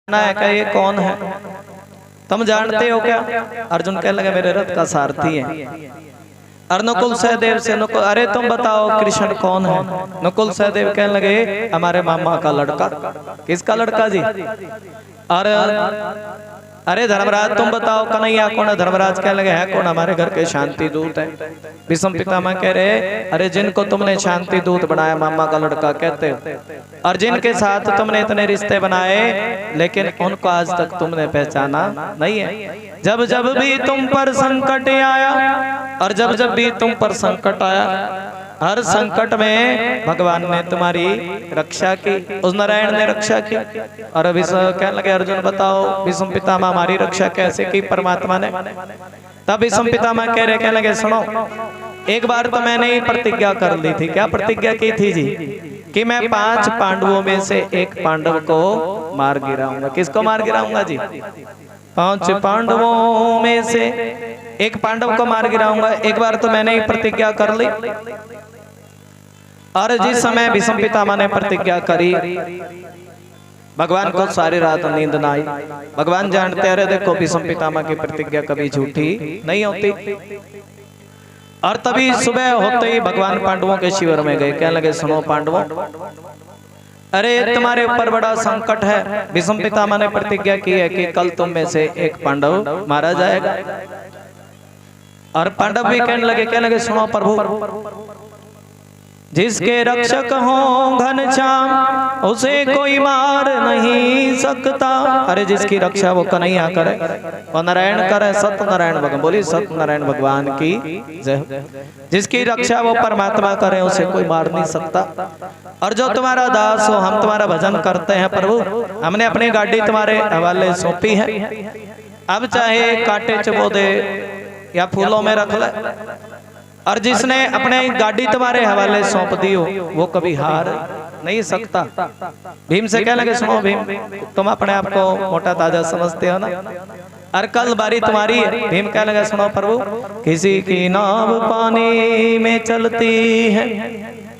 है क्या ये कौन है, तुम जानते हो क्या? अर्जुन कहने लगे मेरे रथ का सारथी है। और नकुल सहदेव से नकुल, अरे तुम बताओ कृष्ण कौन है? नकुल सहदेव कहने लगे हमारे मामा का लड़का। किसका लड़का जी? और अरे धर्मराज तुम बताओ कन्हैया कौन है? धर्मराज कहने लगे है कौन? हमारे घर के शांति दूत है। भीष्म पितामह कह रहे अरे जिनको तुमने शांति दूत बनाया मामा का लड़का कहते हो, और जिनके साथ तुमने इतने रिश्ते बनाए लेकिन उनको आज तक तुमने पहचाना नहीं है। जब जब भी तुम पर संकट आया, और जब जब भी तुम पर संकट आया, हर संकट में भगवान ने तुम्हारी रक्षा की, उस नारायण ने रक्षा की। और अभी कहने लगे अर्जुन बताओ भीष्म पितामह हमारी रक्षा कैसे की परमात्मा ने? तब भीष्म पितामह कहने लगे सुनो, एक बार तो मैंने ही प्रतिज्ञा कर ली थी। क्या प्रतिज्ञा की थी जी? कि मैं 5 पांडवों में से एक पांडव को मार गिराऊंगा। किसको मार गिराऊंगा जी? 5 पांडवों में से एक पांडव को मार गिराऊंगा। एक बार तो मैंने ही प्रतिज्ञा कर ली। और जिस समय भीष्म पितामह ने प्रतिज्ञा करी, भगवान को सारी रात नींद ना आई। भगवान जानते अरे देखो भीष्म पितामह की प्रतिज्ञा कभी झूठी नहीं होती। और तभी सुबह होते ही भगवान पांडवों के शिविर में गए। कहने लगे सुनो पांडवों, अरे तुम्हारे ऊपर बड़ा संकट है। भीष्म पितामह ने प्रतिज्ञा की है कि कल तुम में से एक पांडव मारा जाएगा। और पांडव भी कहने लगे सुनो प्रभु, जिसके रक्षक हो घनश्याम उसे कोई मार नहीं सकता। अरे जिसकी रक्षा वो कन्हैया करे, वो नारायण करे, सत्यनारायण भगवान, बोली सत्यनारायण भगवान की जय। जिसकी रक्षा वो परमात्मा करे उसे कोई मार नहीं सकता। और जो तुम्हारा दास हो, हम तुम्हारा भजन करते हैं प्रभु, हमने अपनी गाड़ी तुम्हारे हवाले सौंपी है। अब चाहे कांटे चबो दे या फूलों में रख ले, और जिसने अपने गाड़ी तुम्हारे हवाले सौंप दी हो वो कभी हार नहीं सकता। भीम से कहने लगे सुनो भीम, तुम अपने आप को मोटा ताजा समझते हो ना, और कल बारी तुम्हारी है। भीम कहने लगे सुनो प्रभु, किसी की नाव पानी में चलती है,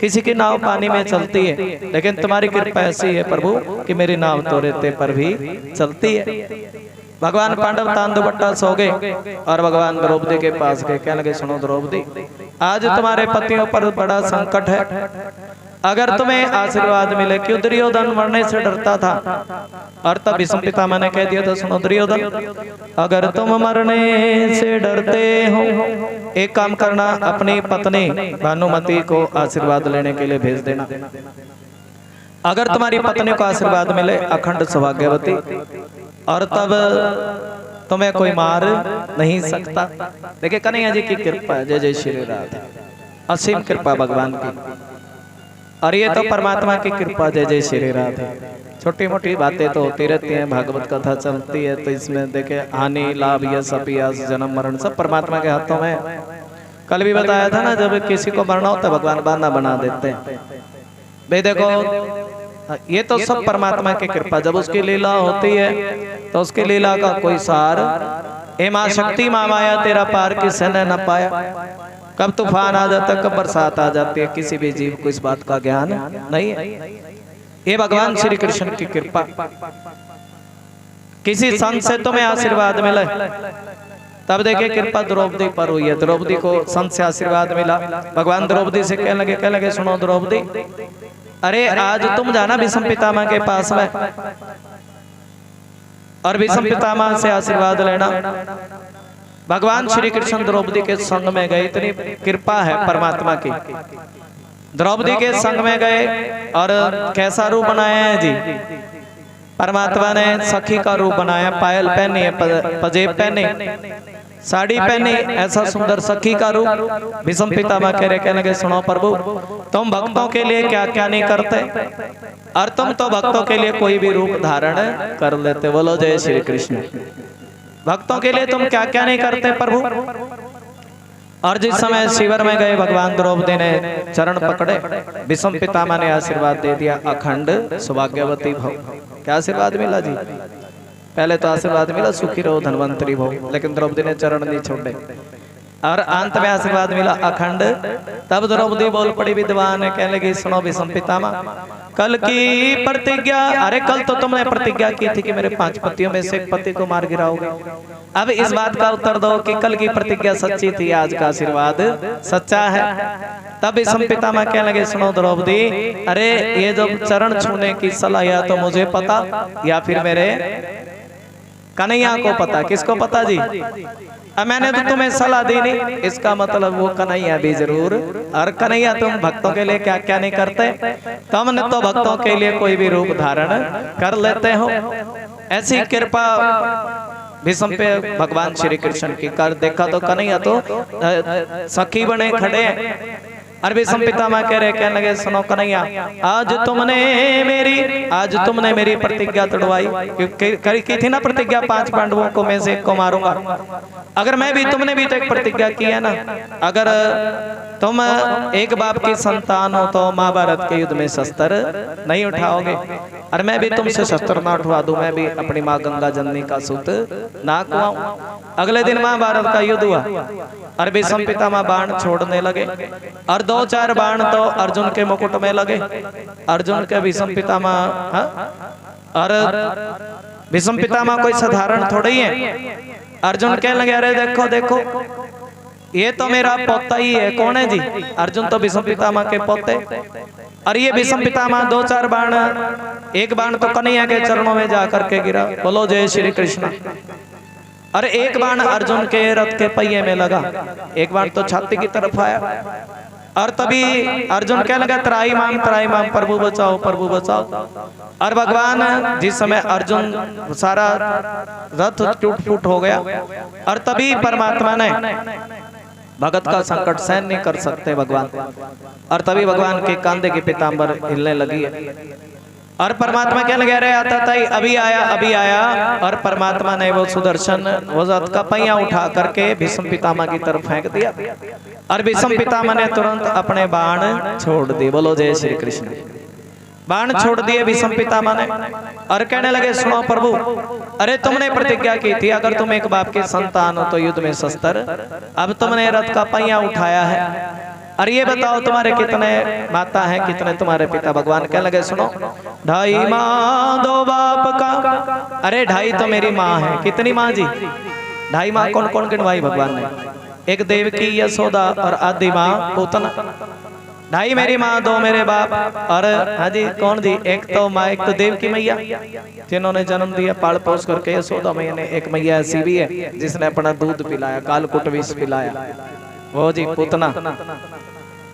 किसी की नाव पानी में चलती है, लेकिन तुम्हारी कृपा ऐसी है प्रभु कि मेरी नाव तो रेते पर भी चलती है। भगवान पांडव तान दुपट्टा सो गए और भगवान द्रौपदी के पास गए। कहने लगे सुनो द्रौपदी, आज तुम्हारे पतियों पर बड़ा संकट है, अगर तुम्हें आशीर्वाद मिले। क्यों? दुर्योधन मरने से डरता था। और तब भीष्म पितामह ने कह दिया था सुनो दुर्योधन, अगर तुम मरने से डरते हो एक काम करना, अपनी पत्नी भानुमति को आशीर्वाद लेने के लिए भेज देना। अगर तुम्हारी पत्नी को आशीर्वाद मिले अखंड सौभाग्यवती, और तब तुम्हें कोई मार नहीं सकता। देखिए कन्हैया जी की कृपा, जय जय श्री राधे, असीम कृपा भगवान की। और ये तो परमात्मा की कृपा, जय जय श्री राधे। छोटी मोटी बातें तो होती रहती हैं, भागवत कथा चलती है तो इसमें देखे हानि लाभ यश अपयश जन्म मरण सब परमात्मा के हाथों में। कल भी बताया था ना, जब किसी को मरना होता है भगवान बहाना बना देते हैं। भाई देखो ये तो सब परमात्मा की कृपा, जब उसकी लीला होती है तो उसकी लीला का कोई सार। हे मां शक्ति मां माया तेरा पार किसी ने न पाया। कब तूफान आ जाता, कब बरसात आ जाती है, किसी भी जीव को इस बात का ज्ञान नहीं है। ये भगवान श्री कृष्ण की कृपा। किसी संत से तुम्हें आशीर्वाद मिले, तब देखिए कृपा द्रौपदी पर हुई है। द्रौपदी को संत से आशीर्वाद मिला। भगवान द्रौपदी से कहने लगे सुनो द्रौपदी, अरे आज तुम जाना भीष्म पितामह के पास में और भीष्म पितामह से आशीर्वाद लेना। भगवान श्री कृष्ण द्रौपदी के संग में गए, इतनी कृपा है परमात्मा की। द्रौपदी के संग में गए और कैसा रूप बनाया है जी? परमात्मा ने सखी का रूप बनाया, पायल पहनी है, पजेब पहने, साड़ी पहनी, ऐसा सुंदर सखी का रूप। भीष्म पितामह कहने लगे सुनो प्रभु, तुम भक्तों के लिए क्या क्या नहीं करते, और तुम तो भक्तों के लिए कोई भी रूप धारण कर लेते। बोलो जय श्री कृष्ण। भक्तों के लिए तुम क्या क्या नहीं करते प्रभु। और जिस समय शिविर में गए भगवान द्रौपदी ने चरण पकड़े, भीष्म पितामह ने आशीर्वाद दे दिया अखंड सौभाग्यवती भव। क्या आशीर्वाद मिला जी? पहले तो आशीर्वाद मिला सुखी रहो धनवंतरी भव, लेकिन द्रौपदी ने चरण नहीं छोड़े। और अंत में आशीर्वाद मिला अखंड। तब द्रौपदी बोल पड़ी विद्वान, कहने लगी सुनो भीष्म पितामह, कल की प्रतिज्ञा, अरे कल तो तुमने प्रतिज्ञा की थी कि मेरे 5 पतियों में से एक पति को मार गिराओगे। अब इस बात का उत्तर दो कि कल की प्रतिज्ञा सच्ची थी, आज का आशीर्वाद सच्चा है। तब भीष्म पितामह कहने लगे, सुनो द्रौपदी, अरे ये जो चरण छूने की सलाह या तो मुझे पता या फिर मेरे कन्हैया को पता। किसको पता जी? अब मैंने तो तुम्हें सलाह दी नहीं, इसका मतलब वो कन्हैया भी जरूर। और कन्हैया तुम भक्तों के लिए क्या क्या नहीं करते, तुमने तो भक्तों के लिए कोई भी रूप धारण कर लेते हो। ऐसी कृपा भीष्म पे भगवान श्री कृष्ण की कर देखा तो कन्हैया तो सखी बने खड़े हैं। और भीष्म पितामह कह रहे, कहने लगे, सुनो कन्हैया, आज तुमने मेरी प्रतिज्ञा तोड़वाई। की थी ना प्रतिज्ञा 5 पांडवों को मैं से एक को मारूंगा। अगर मैं भी, तुमने भी तो एक प्रतिज्ञा की है ना, अगर तुम एक बाप की संतान हो तो महाभारत के युद्ध में शस्त्र नहीं उठाओगे। और मैं भी तुमसे शस्त्र ना उठवा दूं, मैं भी अपनी माँ गंगा जननी का सूत ना कुआऊं। अगले दिन महाभारत का युद्ध हुआ और भीष्म पितामह बाण छोड़ने लगे और 2-4 बाण तो अर्जुन के मुकुट में लगे। अर्जुन के भीष्म पितामह, और भीष्म पितामह कोई साधारण थोड़े ही है। अर्जुन कहने लगे, अरे देखो देखो, ये तो मेरा पोता ही है। कौन है जी? अर्जुन तो भीष्म पितामह के पोते। और ये भीष्म पितामह 2-4 बाण, एक बाण तो कन्हैया के चरणों में जाकर के गिरा। बोलो जय श्री कृष्ण। और एक बाण अर्जुन के रथ के पहिए में लगा, एक बाण तो छाती की तरफ आया। और तभी अर्जुन कहने लगा, त्राही माम प्रभु बचाओ प्रभु बचाओ। और भगवान, जिस समय अर्जुन सारा रथ टूट फूट हो गया, और तभी परमात्मा ने, भगत का संकट सहन नहीं कर सकते भगवान, और तभी भगवान के कांधे की पीतांबर हिलने लगी है। और परमात्मा कहने लगे, आता था अभी आया। और परमात्मा ने वो सुदर्शन, वो रथ का पहिया उठा करके भीष्म पितामह की तरफ फेंक दिया। और भीष्म पितामह ने तुरंत अपने बाण छोड़ दिए। बोलो जय श्री कृष्ण। बाण छोड़ दिए भीष्म पितामह ने और कहने लगे, सुनो प्रभु, अरे तुमने प्रतिज्ञा की थी अगर तुम एक बाप के संतान हो तो युद्ध में शस्त्र, अब तुमने रथ का पहिया उठाया है। और ये बताओ तुम्हारे कितने माता हैं, कितने तुम्हारे पिता? भगवान कहने लगे, सुनो, 2.5 माँ 2 बाप का। अरे 2.5 तो मेरी माँ है। कितनी माँ जी? 2.5 माँ कौन कौन गिनवाई भगवान ने? एक देवकी, यशोदा और आदि माँ पूतना। 2.5 मेरी माँ, 2 मेरे बाप। और हाँ जी, कौन जी? एक तो माँ, एक तो देवकी मैया जिन्होंने जन्म दिया पाल पोस करके। यशोदा मैया ने, एक मैया ऐसी भी है जिसने अपना दूध पिलाया, कालकुट विष पिलाया, वो जी पूतना।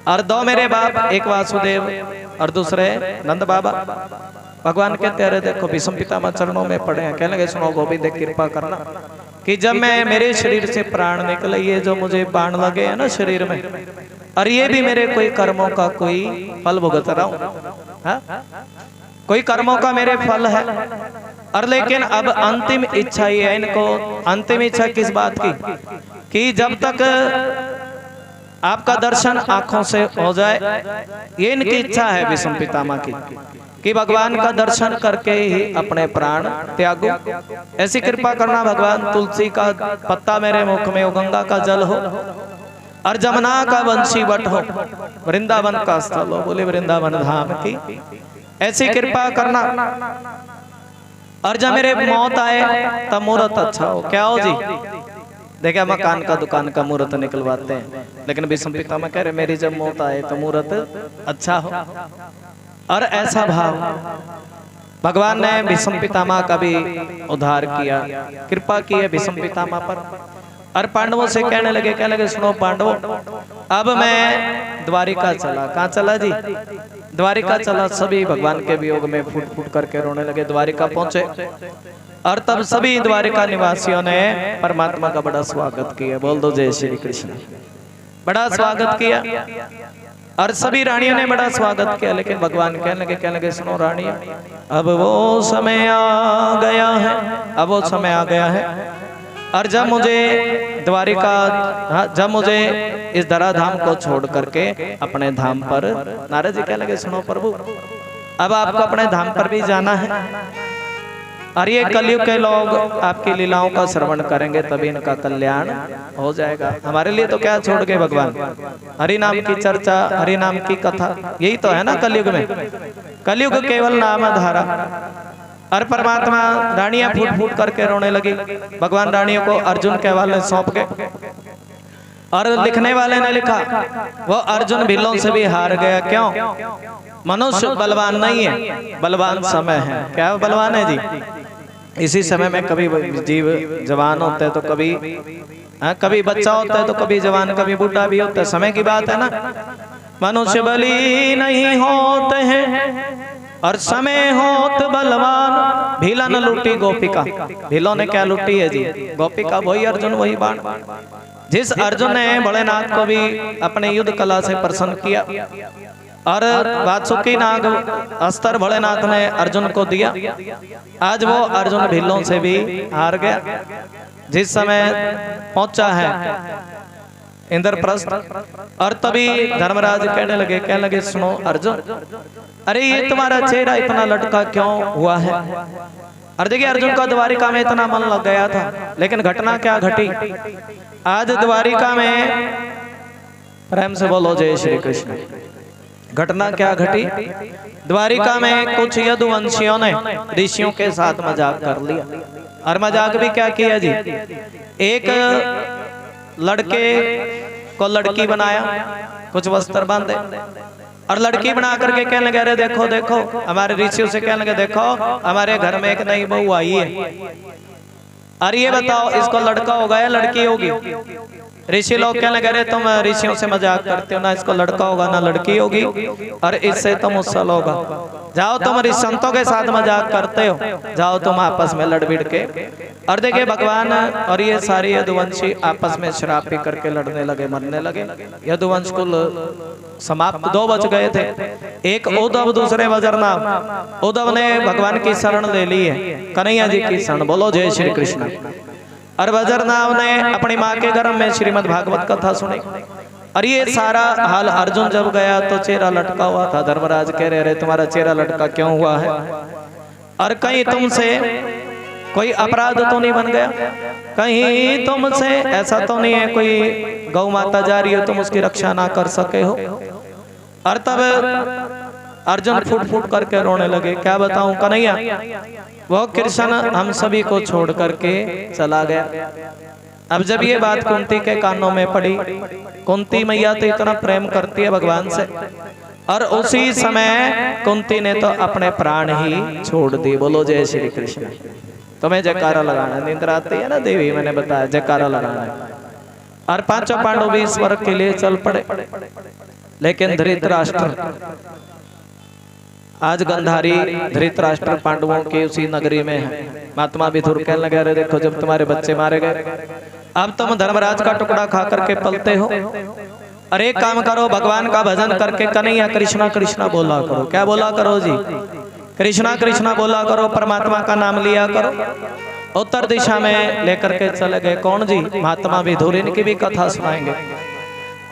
और 2 मेरे बाप, एक वासुदेव और दूसरे नंद बाबा। भगवान कहते, अरे देखो भीष्म पितामह चरणों में पड़े हैं। कहने लगे, सुनो गोविंद, कृपा करना कि जब मैं, मेरे शरीर से प्राण निकले, ये जो मुझे बाण लगे हैं ना शरीर में, और ये भी मेरे कोई कर्मों का कोई फल भुगत रहा हूँ, कोई कर्मों का मेरे फल है। और लेकिन अब अंतिम इच्छा ये है इनको। अंतिम इच्छा किस बात की? कि जब तक आपका दर्शन आंखों से हो जाए, ये इनकी इच्छा है भीष्म पितामह की, कि भगवान का दर्शन करके ही अपने प्राण त्यागो। ऐसी कृपा करना भगवान। तुलसी का पत्ता मेरे मुख में हो, गंगा का जल हो, और जमुना का वंशी वट हो, वृंदावन का स्थल हो, बोले वृंदावन धाम की। ऐसी कृपा करना। और जब मेरे मौत आए तब मुहूर्त अच्छा हो। क्या हो जी? देखिए, मकान का दुकान का मुहूर्त निकलवाते हैं, लेकिन भीष्म पितामह कह रहे, मेरी जब मौत आए तो मुहूर्त अच्छा हो। और ऐसा भाव भगवान ने भीष्म पितामह का भी उद्धार किया, कृपा की है भीष्म पितामह पर। और पांडवों से कहने लगे, सुनो पांडवों, अब मैं द्वारिका चला। कहाँ चला जी? द्वारिका चला। सभी भगवान के वियोग में फूट फूट करके रोने लगे। द्वारिका पहुंचे और तब सभी द्वारिका निवासियों ने परमात्मा का बड़ा स्वागत किया। बोल दो जय श्री कृष्ण। बड़ा स्वागत किया और सभी रानियों ने बड़ा स्वागत किया। लेकिन भगवान कहने लगे, सुनो रानियों, अब वो समय आ गया है, अब वो समय आ गया है। और जब मुझे इस धराधाम को छोड़ करके अपने धाम पर, नारद जी कहने लगे, सुनो प्रभु, अब आपको अपने धाम पर भी जाना है। और ये कलयुग के लोग आपकी लीलाओं का श्रवण करेंगे, तभी इनका कल्याण हो जाएगा। हमारे लिए तो क्या छोड़ गए भगवान? हरि नाम की चर्चा, हरि नाम की कथा, यही तो है ना कलयुग में। कलयुग केवल नाम धारा। और परमात्मा रानियां फूट फूट करके रोने लगी। भगवान रानियों को अर्जुन के हवाले सौंप गए और लिखने वाले ने लिखा वो अर्जुन भीलों से भी हार गया। क्यों? मनुष्य बलवान नहीं है, बलवान समय है। क्या बलवान है जी? इसी समय में कभी जीव जवान होते हैं तो कभी बच्चा होता है तो कभी जवान कभी बूढ़ा भी होता है। समय की बात है ना। मनुष्य बली नहीं होते हैं और समय होत बलवान। भीला न लूटी गोपिका। भीलों ने क्या लूटी है जी? गोपिका। वही अर्जुन वही बाण। जिस अर्जुन ने भोलेनाथ को भी अपने युद्ध कला से प्रसन्न किया और वासुकी नाग अस्त्र भोलेनाथ ने अर्जुन को दिया, आज वो अर्जुन भीलों से भी हार गया। जिस समय पहुंचा है इंद्रप्रस्थ और तभी धर्मराज कहने लगे सुनो अर्जुन, अरे ये तुम्हारा चेहरा इतना लटका क्यों हुआ है? और देखिए अर्जुन का द्वारिका में इतना मन लग गया था, लेकिन घटना क्या घटी? आज द्वारिका में, प्रेम से बोलो जय श्री कृष्ण। घटना क्या घटी? द्वारिका में कुछ यदुवंशियों ने ऋषियों के साथ मजाक कर लिया। और मजाक भी क्या किया जी? एक लड़के को लड़की बनाया, कुछ वस्त्र बांधे और लड़की बना करके कहने लगे अरे देखो देखो, हमारे ऋषियों से कहने लगे देखो हमारे घर में एक नई बहू आई है, और ये बताओ इसको लड़का होगा या लड़की होगी? ऋषि लोग कहने लगे अरे तुम ऋषियों से मजाक करते हो ना, इसको लड़का होगा ना लड़की होगी, और इससे तुम मुसल होगा। जाओ तुम ऋषि संतों के साथ मजाक करते हो, जाओ तुम आपस में लड़ भिड़ के। और देखिए भगवान और ये सारी यदुवंशी आपस में शराब पी करके लड़ने लगे, मरने लगे। यदुवंश कुल समाप्त। 2 बच गए थे, एक उद्धव दूसरे वज्रनाभ। उद्धव ने भगवान की शरण ले ली है, कन्हैया जी की शरण। बोलो जय श्री कृष्ण। और वज्रनाभ ने अपनी माँ के गर्भ में श्रीमद् भागवत कथा सुनी। और ये सारा हाल अर्जुन जब गया तो चेहरा लटका हुआ था। धर्मराज कह रहे तुम्हारा चेहरा लटका क्यों हुआ है? और कहीं तुमसे कोई अपराध तो नहीं बन गया? कहीं तुमसे ऐसा तो नहीं है कोई गौ माता जा रही हो तुम उसकी रक्षा ना कर सके हो? और तब अर्जुन फूट फूट करके रोने लगे। क्या बताऊं कन्हैया, वो कृष्ण हम सभी को छोड़ करके चला गया। अब जब ये बात कुंती के कानों में पड़ी, कुंती मैया तो इतना प्रेम करती है भगवान से, और उसी समय कुंती ने तो अपने प्राण ही छोड़ दिए। बोलो जय श्री कृष्ण। तुम्हें जयकारा लगाना, निंद्रा आती है ना देवी, मैंने बताया जयकारा लगाना है। और 5 पांडव भी स्वर्ग के लिए चल पड़े, लेकिन धृतराष्ट्र, आज गंधारी धृतराष्ट्र पांडवों की उसी नगरी में है। महात्मा विदुर कहने लगे अरे देखो जब तुम्हारे बच्चे मारे गए, अब तुम धर्मराज का टुकड़ा खा करके पलते हो। अरे एक काम करो, भगवान का भजन करके कन्हैया कृष्णा कृष्णा बोला करो। क्या बोला करो जी? कृष्णा कृष्णा बोला करो, परमात्मा का नाम लिया करो। उत्तर दिशा में लेकर के चले गए। कौन जी? महात्मा विदुर। इनकी भी कथा सुनाएंगे।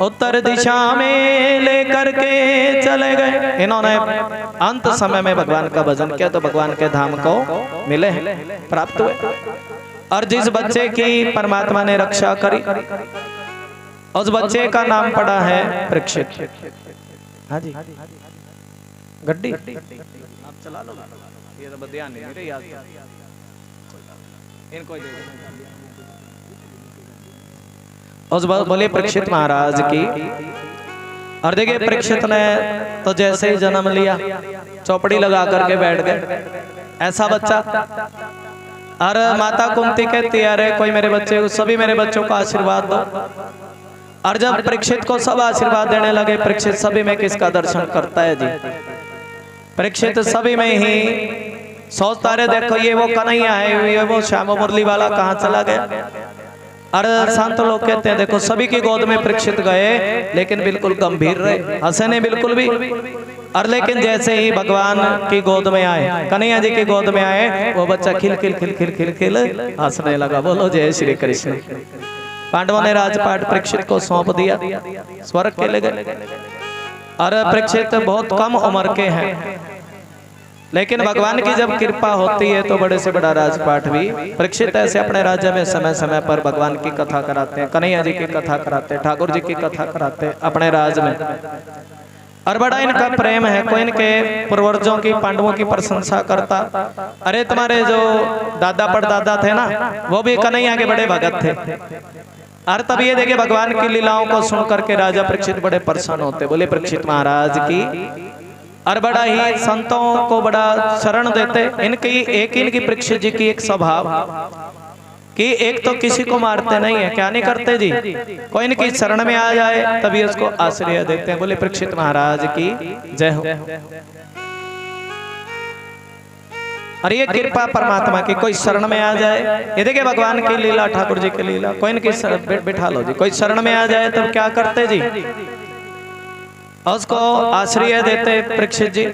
उत्तर दिशा में लेकर के चले गए। इन्होंने अंत समय में भगवान का भजन किया तो भगवान के धाम को मिले, प्राप्त हुए। और जिस बच्चे की परमात्मा ने रक्षा करी, उस बच्चे का नाम पड़ा है परीक्षित। हाँ जी, गड्डी आप चला लो, ये तो ध्यान नहीं मेरे याद इनको दे दो। उस बोले परीक्षित महाराज की। और देखिए परीक्षित ने तो जैसे ही जन्म लिया चौपड़ी लगा करके बैठ गए, ऐसा बच्चा। और माता कुंती कहती है अरे कोई मेरे बच्चे, सभी मेरे बच्चों को आशीर्वाद दो। और जब परीक्षित को सब आशीर्वाद देने लगे, परीक्षित सभी में किसका दर्शन करता है जी? परीक्षित सभी में ही सोचता रहे देखो ये वो कन्हैया है, ये वो श्याम मुरली वाला कहाँ चला गया। और संत लोग कहते हैं देखो सभी की गोद में परीक्षित गए, लेकिन बिल्कुल गंभीर रहे, हंसे नहीं बिल्कुल भी। और लेकिन जैसे ही भगवान की गोद में आए, कन्हैया जी की गोद में आए, वो बच्चा खिल खिल खिल खिल खिल खिल हंसने लगा। बोलो जय श्री कृष्ण। पांडवों ने राजपाट परीक्षित को सौंप दिया, स्वर्ग के ले गए। और परीक्षित बहुत कम उम्र के हैं, लेकिन भगवान की जब कृपा होती है तो बड़े से बड़ा राजपाट भी परीक्षित ऐसे अपने राज्य में समय समय पर भगवान की कथा कराते हैं, कन्हैया जी की कथा कराते हैं, ठाकुर जी की कथा कराते हैं अपने राज में। और बड़ा इनका प्रेम है। कोई इनके पूर्वजों की, पांडवों की प्रशंसा करता। अरे तुम्हारे जो दादा परदादा थे ना, वो भी कन्हैया के बड़े भगत थे। और तब ये देखे भगवान की लीलाओं को सुन करके राजा परीक्षित बड़े प्रसन्न होते। बोले परीक्षित महाराज की। और बड़ा ही संतों को बड़ा शरण देते। इनकी एक इनकी परीक्षित जी की एक स्वभाव कि एक तो किसी को मारते नहीं है। क्या नहीं करते जी? कोई इनकी शरण में आ जाए तभी उसको आश्रय देते हैं। बोले परीक्षित महाराज की जय हो। और ये कृपा परमात्मा की, कोई शरण में आ जाए। ये देखिए भगवान की लीला, ठाकुर जी की लीला। कोई इनकी बिठा लो जी। कोई शरण में आ जाए तब क्या करते जी? उसको आश्रय देते परीक्षित जी।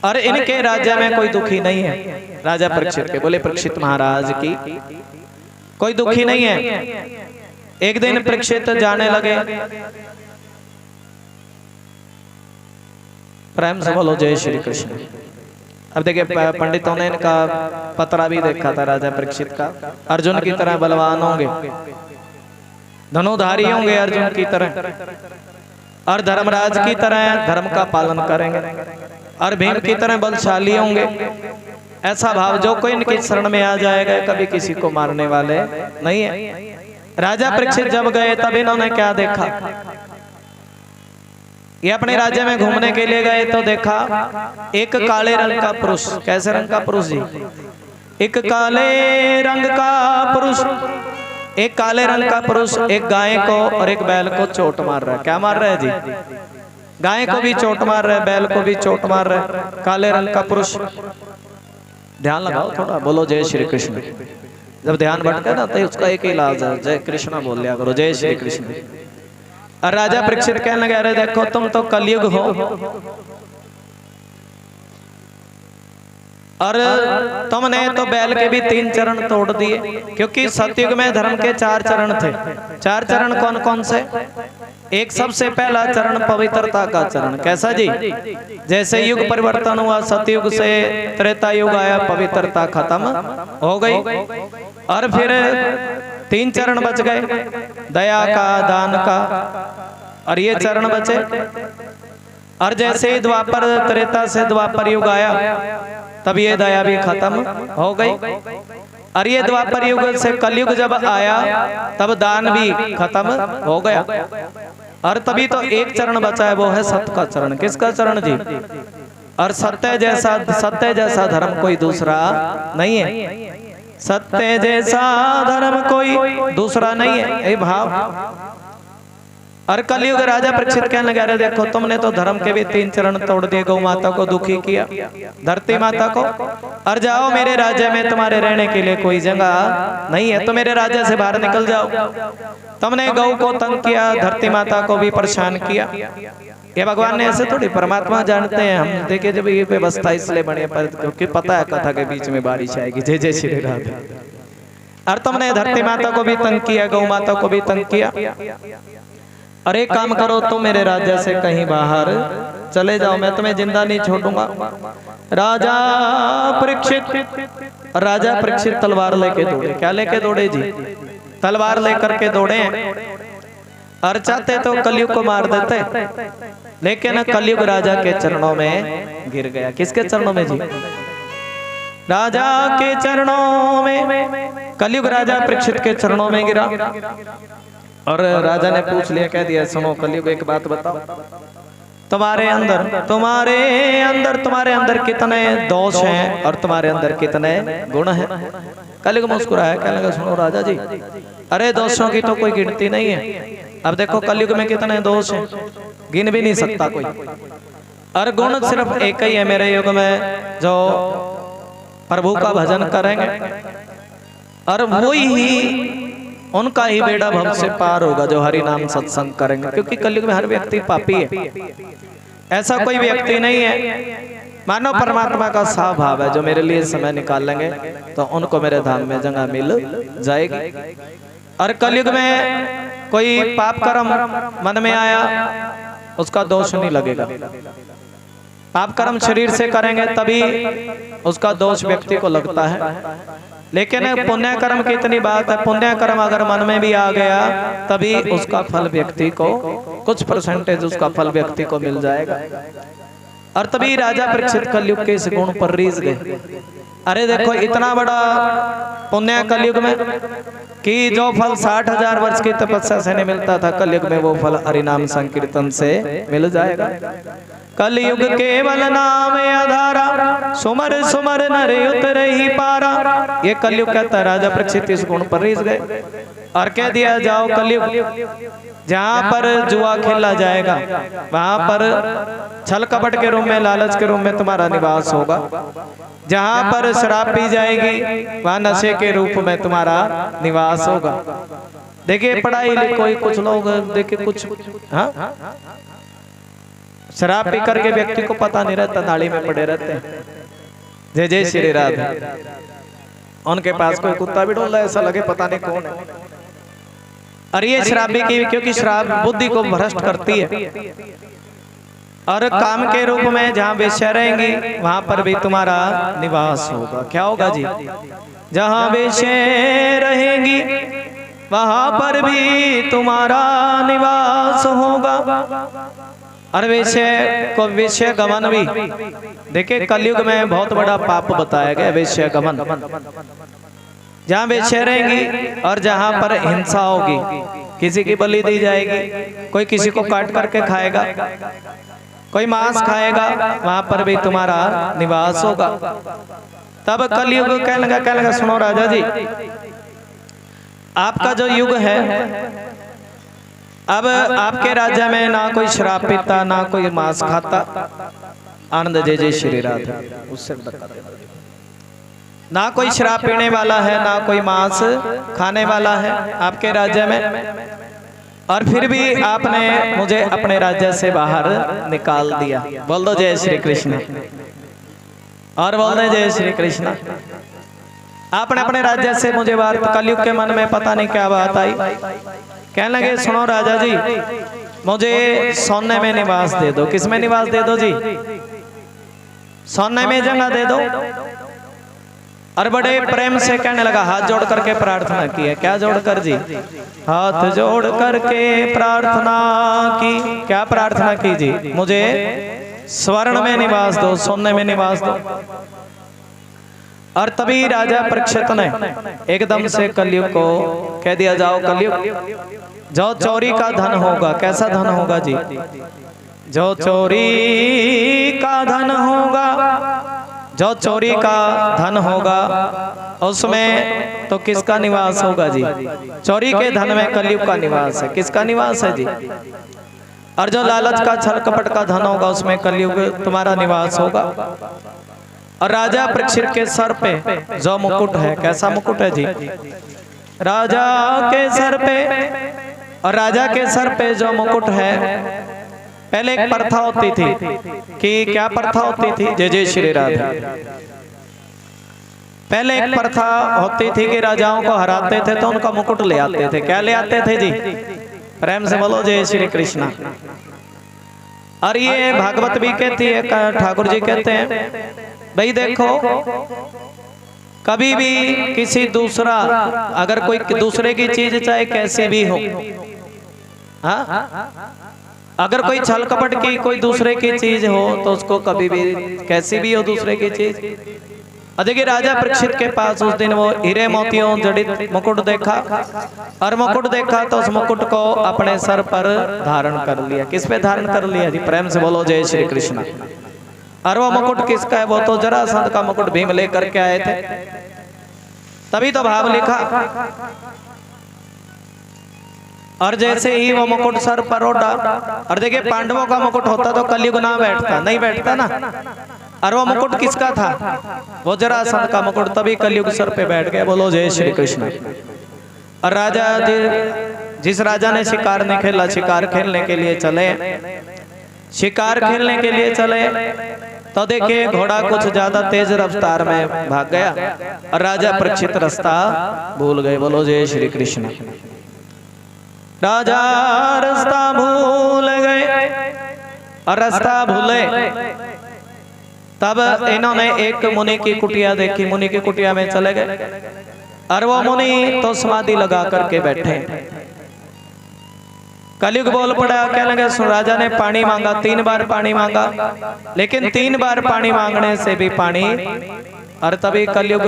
और इनके राज्य में कोई दुखी नहीं है। राजा परीक्षित के। बोले परीक्षित महाराज की कोई दुखी नहीं है। एक दिन परीक्षित जाने लगे। प्रेम से बोलो जय श्री कृष्ण। अब देखिए पंडितों ने इनका पतरा भी देखा था राजा परीक्षित का। अर्जुन की तरह बलवान होंगे, धनुधारी होंगे अर्जुन की तरह, और धर्मराज की तरह धर्म का पालन करेंगे, और भीम की तरह बलशाली होंगे। ऐसा भाव जो कोई इनकी शरण में आ जाएगा कभी किसी को मारने वाले नहीं है। राजा परीक्षित जब गए तब इन्होंने क्या देखा? ये अपने राज्य में घूमने के लिए गए तो देखा एक काले रंग का पुरुष। कैसे रंग का पुरुष जी? एक काले रंग का पुरुष, एक काले रंग का पुरुष एक गाय को और एक बैल को चोट मार रहा है। क्या मार रहा है जी? गाय को भी चोट मार रहा है, बैल को भी चोट मार रहा है। काले रंग का पुरुष। ध्यान लगाओ थोड़ा, बोलो जय श्री कृष्ण। जब ध्यान भटके ना तो उसका एक ही इलाज है, जय कृष्ण बोल लिया करो, जय श्री कृष्ण। और राजा परीक्षित कहने लगे अरे देखो तुम तो कलयुग हो, और तुमने तो बैल के भी 3 चरण तोड़ दिए। क्योंकि सतयुग में धर्म के 4 चरण थे। 4 चरण कौन कौन से? एक सबसे पहला चरण पवित्रता का चरण। कैसा जी? जैसे युग परिवर्तन हुआ, सतयुग से त्रेता युग आया, पवित्रता खत्म हो गई। और फिर 3 चरण बच गए, दया का, दान का, और ये चरण बचे। और जैसे ही द्वापर त्रेता से द्वापर युग आया तब ये दया भी खत्म हो गई। और ये द्वापर युग से कलयुग जब आया तब दान भी खत्म हो गया। और तभी तो एक चरण बचा है, वो है सत्य का चरण। किसका चरण जी? और सत्य जैसा धर्म कोई दूसरा नहीं है। सत्य जैसा धर्म कोई दूसरा नहीं है, ये भाव। और कलयुग राजा परीक्षित कहने लगे अरे देखो तुमने तो धर्म के भी 3 चरण तोड़ दिए, गौ माता को दुखी किया, धरती माता को। और जाओ मेरे राज्य में तुम्हारे रहने के लिए कोई जगह नहीं है, तो मेरे राज्य से बाहर निकल जाओ। तुमने गौ को तंग किया, धरती माता को भी परेशान किया। ये भगवान ने ऐसे थोड़ी, परमात्मा जानते हैं हम। देखिए जब ये व्यवस्था इसलिए बने पर क्योंकि पता है कथा के बीच में बारिश आएगी। जय जय श्री राधे। और तुमने धरती माता को भी तंग किया, गौ माता को भी तंग किया। और एक काम करो, तुम मेरे राज्य से कहीं बाहर चले जाओ, मैं तुम्हें जिंदा नहीं छोड़ूंगा। राजा परीक्षित तलवार लेके दौड़े। क्या लेके दौड़े जी? तलवार लेकर के दौड़े। और चाहते तो कलयुग को मार देते, लेकिन कलयुग राजा के चरणों में गिर गया। किसके चरणों में जी? राजा के चरणों में। कलयुग राजा परीक्षित के चरणों में गिरा। और राजा ने पूछ लिया, कह दिया सुनो कलयुग एक बात बताओ, तुम्हारे अंदर कितने दोष हैं और तुम्हारे अंदर कितने गुण हैं? कलयुग मुस्कुराया, कहने लगा सुनो राजा जी, अरे दोषों की तो कोई गिनती नहीं है। अब देखो कलयुग में कितने दोष हैं, गिन भी नहीं सकता कोई। और गुण सिर्फ एक ही है मेरे युग में, जो प्रभु का भजन करेंगे और वही ही उनका ही बेड़ा भव से पार होगा, जो हरि नाम सत्संग करेंगे। क्योंकि कलयुग में हर व्यक्ति पापी है, ऐसा कोई व्यक्ति नहीं है। मानो परमात्मा का साफ भाव है, जो मेरे लिए समय निकाल लेंगे तो उनको मेरे धाम में जगह मिल जाएगी। और कलयुग में कोई पाप कर्म मन में आया, उसका दोष नहीं लगेगा। पाप कर्म शरीर से करेंगे तभी उसका दोष व्यक्ति को लगता है। लेकिन पुण्य कर्म की इतनी बात है, पुण्य कर्म अगर मन में भी आ गया तभी उसका फल व्यक्ति को, कुछ परसेंटेज उसका फल व्यक्ति को मिल जाएगा। और तभी राजा परीक्षित कलयुग के इस गुण पर रीझ गए। अरे देखो इतना बड़ा पुण्य कलयुग में कि जो फल 60,000 वर्ष की तपस्या से नहीं मिलता था, कलयुग में वो फल हरिनाम संकीर्तन से मिल जाएगा। कलयुग केवल नाम आधारा, सुमर सुमर नर उतरे ही पारा। ये कलयुग कहता है। राजा परीक्षित इस गुण पर रीझ गए और कह दिया जाओ कलयुग जहाँ पर जुआ खेला जाएगा, वहां पर छल कपट के रूप में, लालच के रूप में तुम्हारा निवास होगा। जहाँ पर शराब पी जाएगी वहां नशे के रूप में तुम्हारा निवास होगा। देखिए पढ़ाई कोई कुछ लोग देखिए कुछ शराब पी करके व्यक्ति को पता नहीं रहता, नाली में पड़े रहते हैं। जय जय श्री राधे। उनके पास कोई कुत्ता भी डोल रहा है, ऐसा लगे पता नहीं कौन है। और ये शराबी की, क्योंकि शराब बुद्धि को भ्रष्ट करती है। और काम के रूप में जहाँ वेश्या रहेंगी वहां पर भी तुम्हारा निवास होगा। क्या होगा जी? जहाँ वेश्या रहेंगी वहां पर भी तुम्हारा निवास होगा। और वेश्या को वेश्या गमन भी, देखिए कलयुग में बहुत बड़ा पाप बताया गया वेश्या गमन। जहाँ वेश्या रहेंगी और जहाँ पर हिंसा होगी, किसी की बलि दी जाएगी, कोई किसी को काट करके खाएगा, कोई मांस खाएगा, वहां पर भी तुम्हारा निवास होगा। तब कलयुग कहने लगा सुनो राजा जी, आपका जो युग है, अब आपके राज्य में ना कोई शराब पीता, ना कोई मांस खाता। आनंद जय जय श्री राधे। उससे ना कोई शराब पीने वाला है, ना कोई मांस खाने वाला है आपके राज्य में। और फिर भी आपने मुझे अपने राज्य से बाहर निकाल दिया। बोल दो जय श्री कृष्ण, और बोल दो जय श्री कृष्ण। आपने अपने राज्य से मुझे बाहर, कलयुग के मन में पता नहीं क्या बात आई। कहने लगे सुनो राजा जी, मुझे सोने में निवास दे दो। किस में निवास दे दो जी? सोने में जगह दे दो। और बड़े प्रेम से कहने लगा, हाथ जोड़ करके प्रार्थना की है। क्या जोड़ कर जी? हाथ जोड़ करके प्रार्थना की। क्या प्रार्थना की जी? मुझे स्वर्ण में निवास दो, सोने में निवास दो। और तभी राजा परीक्षित ने एकदम से कलयुग को कह दिया, जाओ कलयुग, जो चोरी का धन होगा। कैसा धन होगा जी? जो चोरी का धन होगा, जो चोरी का धन होगा उसमें तो किसका निवास होगा जी? चोरी के धन में कलयुग का निवास है। किसका निवास है जी? और जो लालच का छल कपट का धन होगा उसमें कलयुग तुम्हारा निवास होगा। और राजा परीक्षित के सर पे जो मुकुट है, कैसा मुकुट है जी? राजा के सर पे, और राजा के सर पे जो मुकुट है, पहले एक प्रथा होती थी कि क्या प्रथा होती थी? जय जय श्री राधे। पहले एक प्रथा होती थी कि राजाओं को हराते थे तो उनका मुकुट ले आते थे। क्या ले आते थे जी? प्रेम से बोलो जय श्री कृष्ण। और ये भागवत भी कहती है, ठाकुर जी कहते हैं, भाई देखो कभी भी किसी दूसरा, अगर कोई दूसरे की चीज चाहे कैसी भी हो, हाँ, अगर कोई छल कपट की कोई दूसरे की चीज हो तो उसको कभी भी कैसी भी हो दूसरे की चीज। देखिए राजा परीक्षित के पास उस दिन वो हीरे मोतियों जड़ित मुकुट देखा, और मुकुट देखा तो उस मुकुट को अपने सर पर धारण कर लिया। किस पे धारण कर लिया जी? प्रेम से बोलो जय श्री कृष्ण। और वो मुकुट किसका है? वो तो जरासंध का मुकुट भीम लेकर के आए थे। तभी तो भाव लिखा। और जैसे ही वो मुकुट सर पर ओढ़ा, और देखिए पांडवों का मुकुट होता तो कलयुग ना बैठता, नहीं बैठता ना। और वो मुकुट किसका था? वो जरासंध का मुकुट। तभी कलयुग सर पे बैठ गया। बोलो जय श्री कृष्ण। और राजा जिस राजा ने शिकार नहीं खेला, शिकार खेलने के लिए चले, शिकार खेलने के लिए चले तो देखिए घोड़ा कुछ ज्यादा तेज रफ्तार में भाग गया और राजा परीक्षित रास्ता भूल गए। बोलो जय श्री कृष्ण। राजा रास्ता भूल गए, और रास्ता भूले तब इन्होंने एक मुनि की कुटिया देखी, मुनि की कुटिया में चले गए और वो मुनि तो समाधि लगा करके बैठे। कलयुग बोल पड़ा, क्या लगे सुन, राजा ने पानी मांगा, 3 बार पानी मांगा, लेकिन 3 बार पानी मांगने से भी पानी, और तभी कलयुग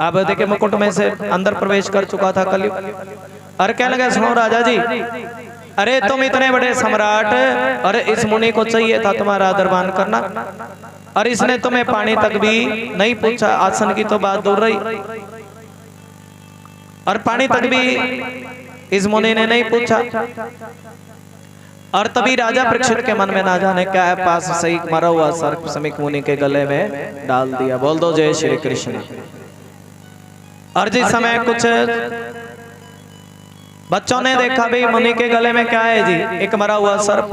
अब देखिए मुकुट में से अंदर प्रवेश कर चुका था कलयुग। और क्या लगे सुनो राजा जी, अरे तुम इतने बड़े सम्राट, और इस मुनि को चाहिए था तुम्हारा आदरमान करना, और इसने तुम्हें पानी तक भी नहीं पूछा, आसन की तो बात दूर रही, और पानी तक भी इस मुनि ने नहीं पूछा। और तभी राजा परीक्षित के मन में ना जाने क्या है, पास सही मरा हुआ सर्प समीक मुनि के गले में डाल दिया। बोल दो जय श्री कृष्ण। और जिस समय कुछ बच्चों ने देखा भाई मुनि के गले में क्या है जी, एक मरा हुआ सर्प,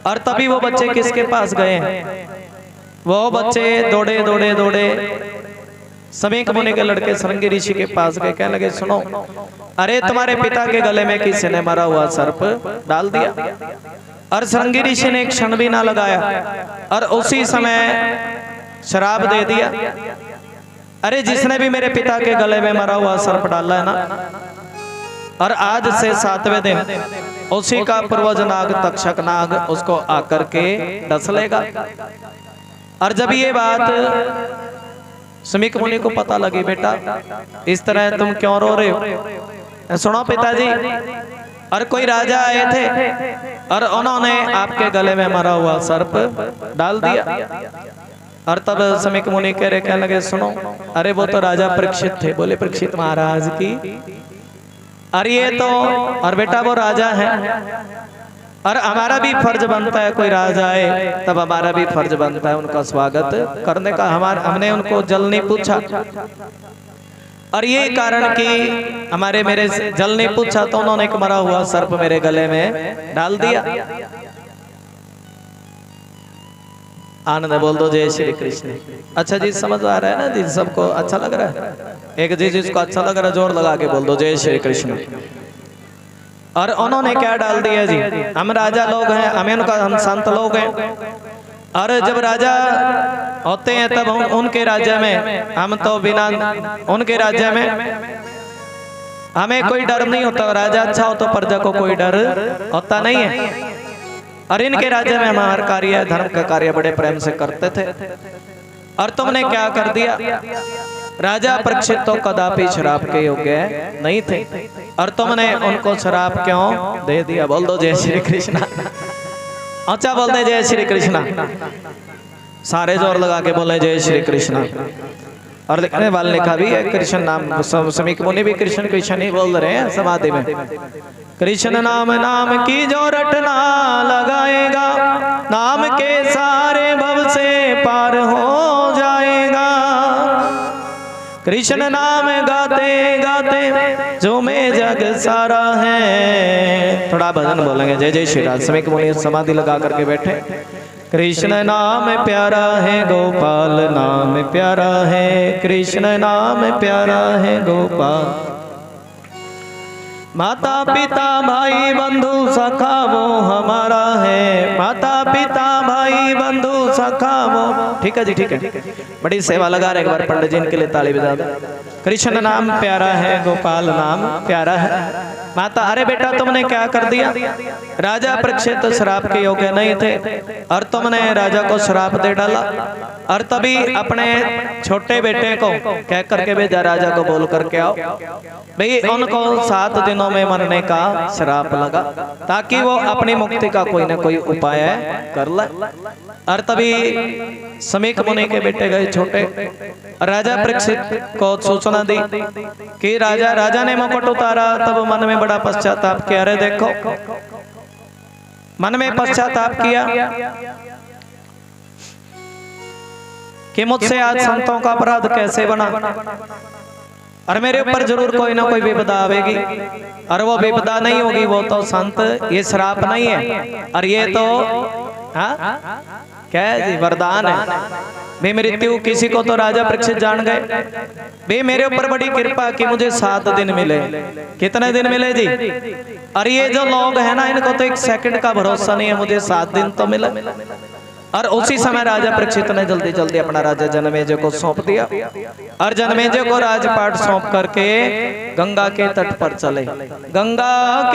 और तभी वो बच्चे किसके पास गए हैं, वो बच्चे दौड़े दौड़े दौड़े समीक मुनि के लड़के श्रृंगी ऋषि के पास गए। कहने लगे सुनो, अरे तुम्हारे पिता के गले में किसी ने मरा हुआ सर्प डाल दिया। और श्रृंगी ऋषि ने एक क्षण भी ना लगाया और उसी समय शराब दे दिया, अरे जिसने भी मेरे पिता के गले में मरा हुआ सर्प डाला है ना, और आज से 7वें दिन उसी का पूर्वज नाग तक्षक नाग उसको आकर के डस लेगा। और जब ये बात समीक मुनि को पता लगी, बेटा इस तरह तुम क्यों रो रहे हो, सुनो पिताजी, और कोई राजा आए थे और उन्होंने आपके गले में मरा हुआ सर्प डाल दिया। और तब समीक मुनि कह रहे, कहने लगे सुनो, अरे वो तो राजा परीक्षित थे। बोले परीक्षित महाराज की, अरे ये तो, और बेटा वो राजा है, और हमारा भी फर्ज बनता है, कोई राजा आए तब हमारा भी फर्ज बनता है उनका स्वागत करने का। हमने उनको जल नहीं पूछा, और ये कारण कि हमारे मेरे जल नहीं पूछा तो उन्होंने एक मरा हुआ सर्प मेरे गले में डाल दिया। आनंद बोल दो जय श्री कृष्ण। अच्छा जी समझ आ रहा है ना जी, सबको अच्छा लग रहा है? एक जी जिसको अच्छा लग रहा है जोर लगा के बोल दो जय श्री कृष्ण। और उन्होंने क्या डाल दिया जी, हम राजा लोग हैं, हम संत लोग हैं, और जब राजा होते हैं तब उनके राज्य में, हम तो बिना उनके राज्य में हमें कोई डर नहीं होता। राजा अच्छा हो तो प्रजा को कोई डर होता नहीं है, और इनके राज्य में हमारा कार्य धर्म का कार्य बड़े प्रेम से करते थे। और तुमने क्या कर दिया, राजा परीक्षित तो कदापि शराब के योग्य नहीं थे, और तुमने उनको शराब क्यों दे दिया। बोल दो जय श्री कृष्ण। अच्छा बोल दे जय श्री कृष्ण, सारे जोर लगा के बोले जय श्री कृष्ण। और लिखने वाले लिखा भी है कृष्ण नाम, समीक मुनि भी कृष्ण कृष्ण ही बोल रहे हैं समाधि में। कृष्ण नाम नाम की जो रटना लगाएगा, नाम के सारे भव से पार हो जाएगा। कृष्ण नाम गाते गाते जो में जग सारा है। थोड़ा भजन बोलेंगे जय जय श्री राम। समीक मुनि समाधि लगा करके बैठे। कृष्ण नाम प्यारा है गोपाल, नाम प्यारा है कृष्ण नाम प्यारा है गोपाल। माता पिता भाई बंधु सखा वो हमारा है, माता पिता भाई बंधु सखा वो। ठीक है जी ठीक है, बड़ी सेवा लगा रहे, एक बार पंडित जी इनके लिए ताली बजा दो। कृष्ण नाम प्यारा है गोपाल नाम प्यारा है। माता, अरे बेटा तुमने क्या कर दिया, राजा परीक्षित शराब के योग्य नहीं थे और तुमने राजा को शराब दे डाला, और तभी अपने छोटे बेटे को कह करके भेजा राजा को बोल करके आओ भाई उनको 7 दिनों में मरने का श्राप लगा, ताकि वो अपनी मुक्ति का कोई ना कोई उपाय कर ले। और तभी समीक मुनि के बेटे गए छोटे, राजा परीक्षित को सूचना दी कि राजा ने मुकुट उतारा। तब मन में बड़ा पश्चाताप किया। अरे देखो, मन में पश्चाताप किया कि मुझसे आज संतों का अपराध कैसे बना, और मेरे ऊपर जरूर कोई ना कोई विपदा आवेगी, और वो विपदा नहीं होगी वो तो संत, ये श्राप नहीं है, और ये तो क्या है जी, वरदान है। भी मृत्यु किसी को तो राजा परीक्षित जान गए, भी मेरे ऊपर बड़ी कृपा कि मुझे 7 दिन मिले। कितने दिन मिले जी? और ये जो लोग हैं ना, इनको तो 1 सेकंड का भरोसा नहीं है, मुझे 7 दिन तो मिले। और उसी समय राजा परीक्षित ने जल्दी जल्दी अपना राजा जनमेजय को सौंप दिया और जनमेजय को राजपाट सौंप करके गंगा के तट पर चले। गंगा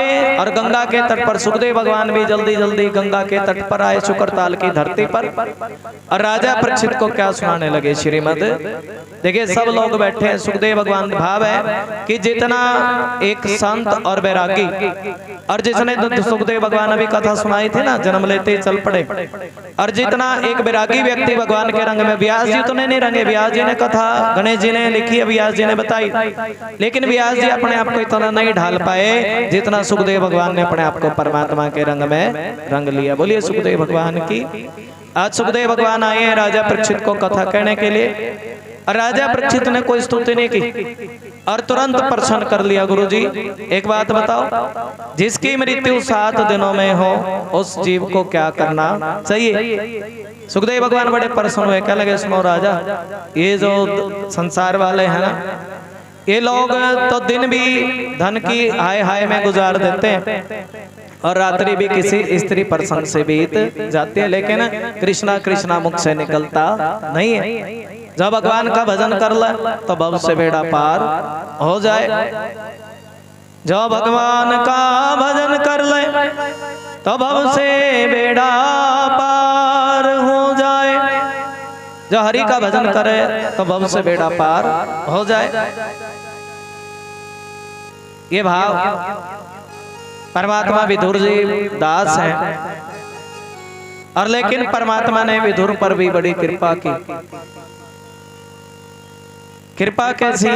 के तट पर सुखदेव भगवान भी जल्दी जल्दी गंगा के तट पर आए, शुक्रताल की धरती पर। और राजा परीक्षित को क्या सुनाने लगे श्रीमद। देखिए सब लोग बैठे हैं, सुखदेव भगवान भाव है कि जितना एक संत और वैरागी, और जिसने सुखदेव भगवान अभी कथा सुनाई थी ना, जन्म लेते ही चल पड़े, और जितना एक वैरागी व्यक्ति भगवान के रंग में, व्यास जी तो नहीं रंगे, व्यास जी ने कथा गणेश जी ने लिखी है, व्यास जी ने बताई, लेकिन व्यास जी अपने आप को इतना नहीं ढाल पाए जितना सुखदेव भगवान ने अपने आप को परमात्मा के रंग में रंग लिया। बोलिए सुखदेव भगवान की। आज सुखदेव भगवान आए हैं राजा परीक्षित को कथा कहने के लिए। राजा परीक्षित ने कोई स्तुति नहीं की और तुरंत प्रसन्न कर लिया। गुरुजी एक बात बताओ, जिसकी मृत्यु 7 दिनों में हो उस जीव को क्या करना चाहिए। सुखदेव भगवान बड़े प्रसन्न हुए, क्या लगे सुनो राजा, ये जो संसार वाले हैं ना, ये लोग तो दिन भी धन की हाय हाय में गुजार देते हैं और रात्रि भी किसी स्त्री प्रसंग से बीत जाती है, लेकिन कृष्णा कृष्णा मुख से निकलता नहीं है। जब भगवान का भजन कर ले तो भव से बेड़ा पार हो जाए। जब भगवान का भजन कर ले तो भव से बेड़ा पार हो जाए। जो हरि का भजन करे तो भव से बेड़ा पार हो जाए। ये भाव परमात्मा विदुर जी दास हैं, और लेकिन परमात्मा ने विदुर पर भी बड़ी कृपा की। कृपा कैसी?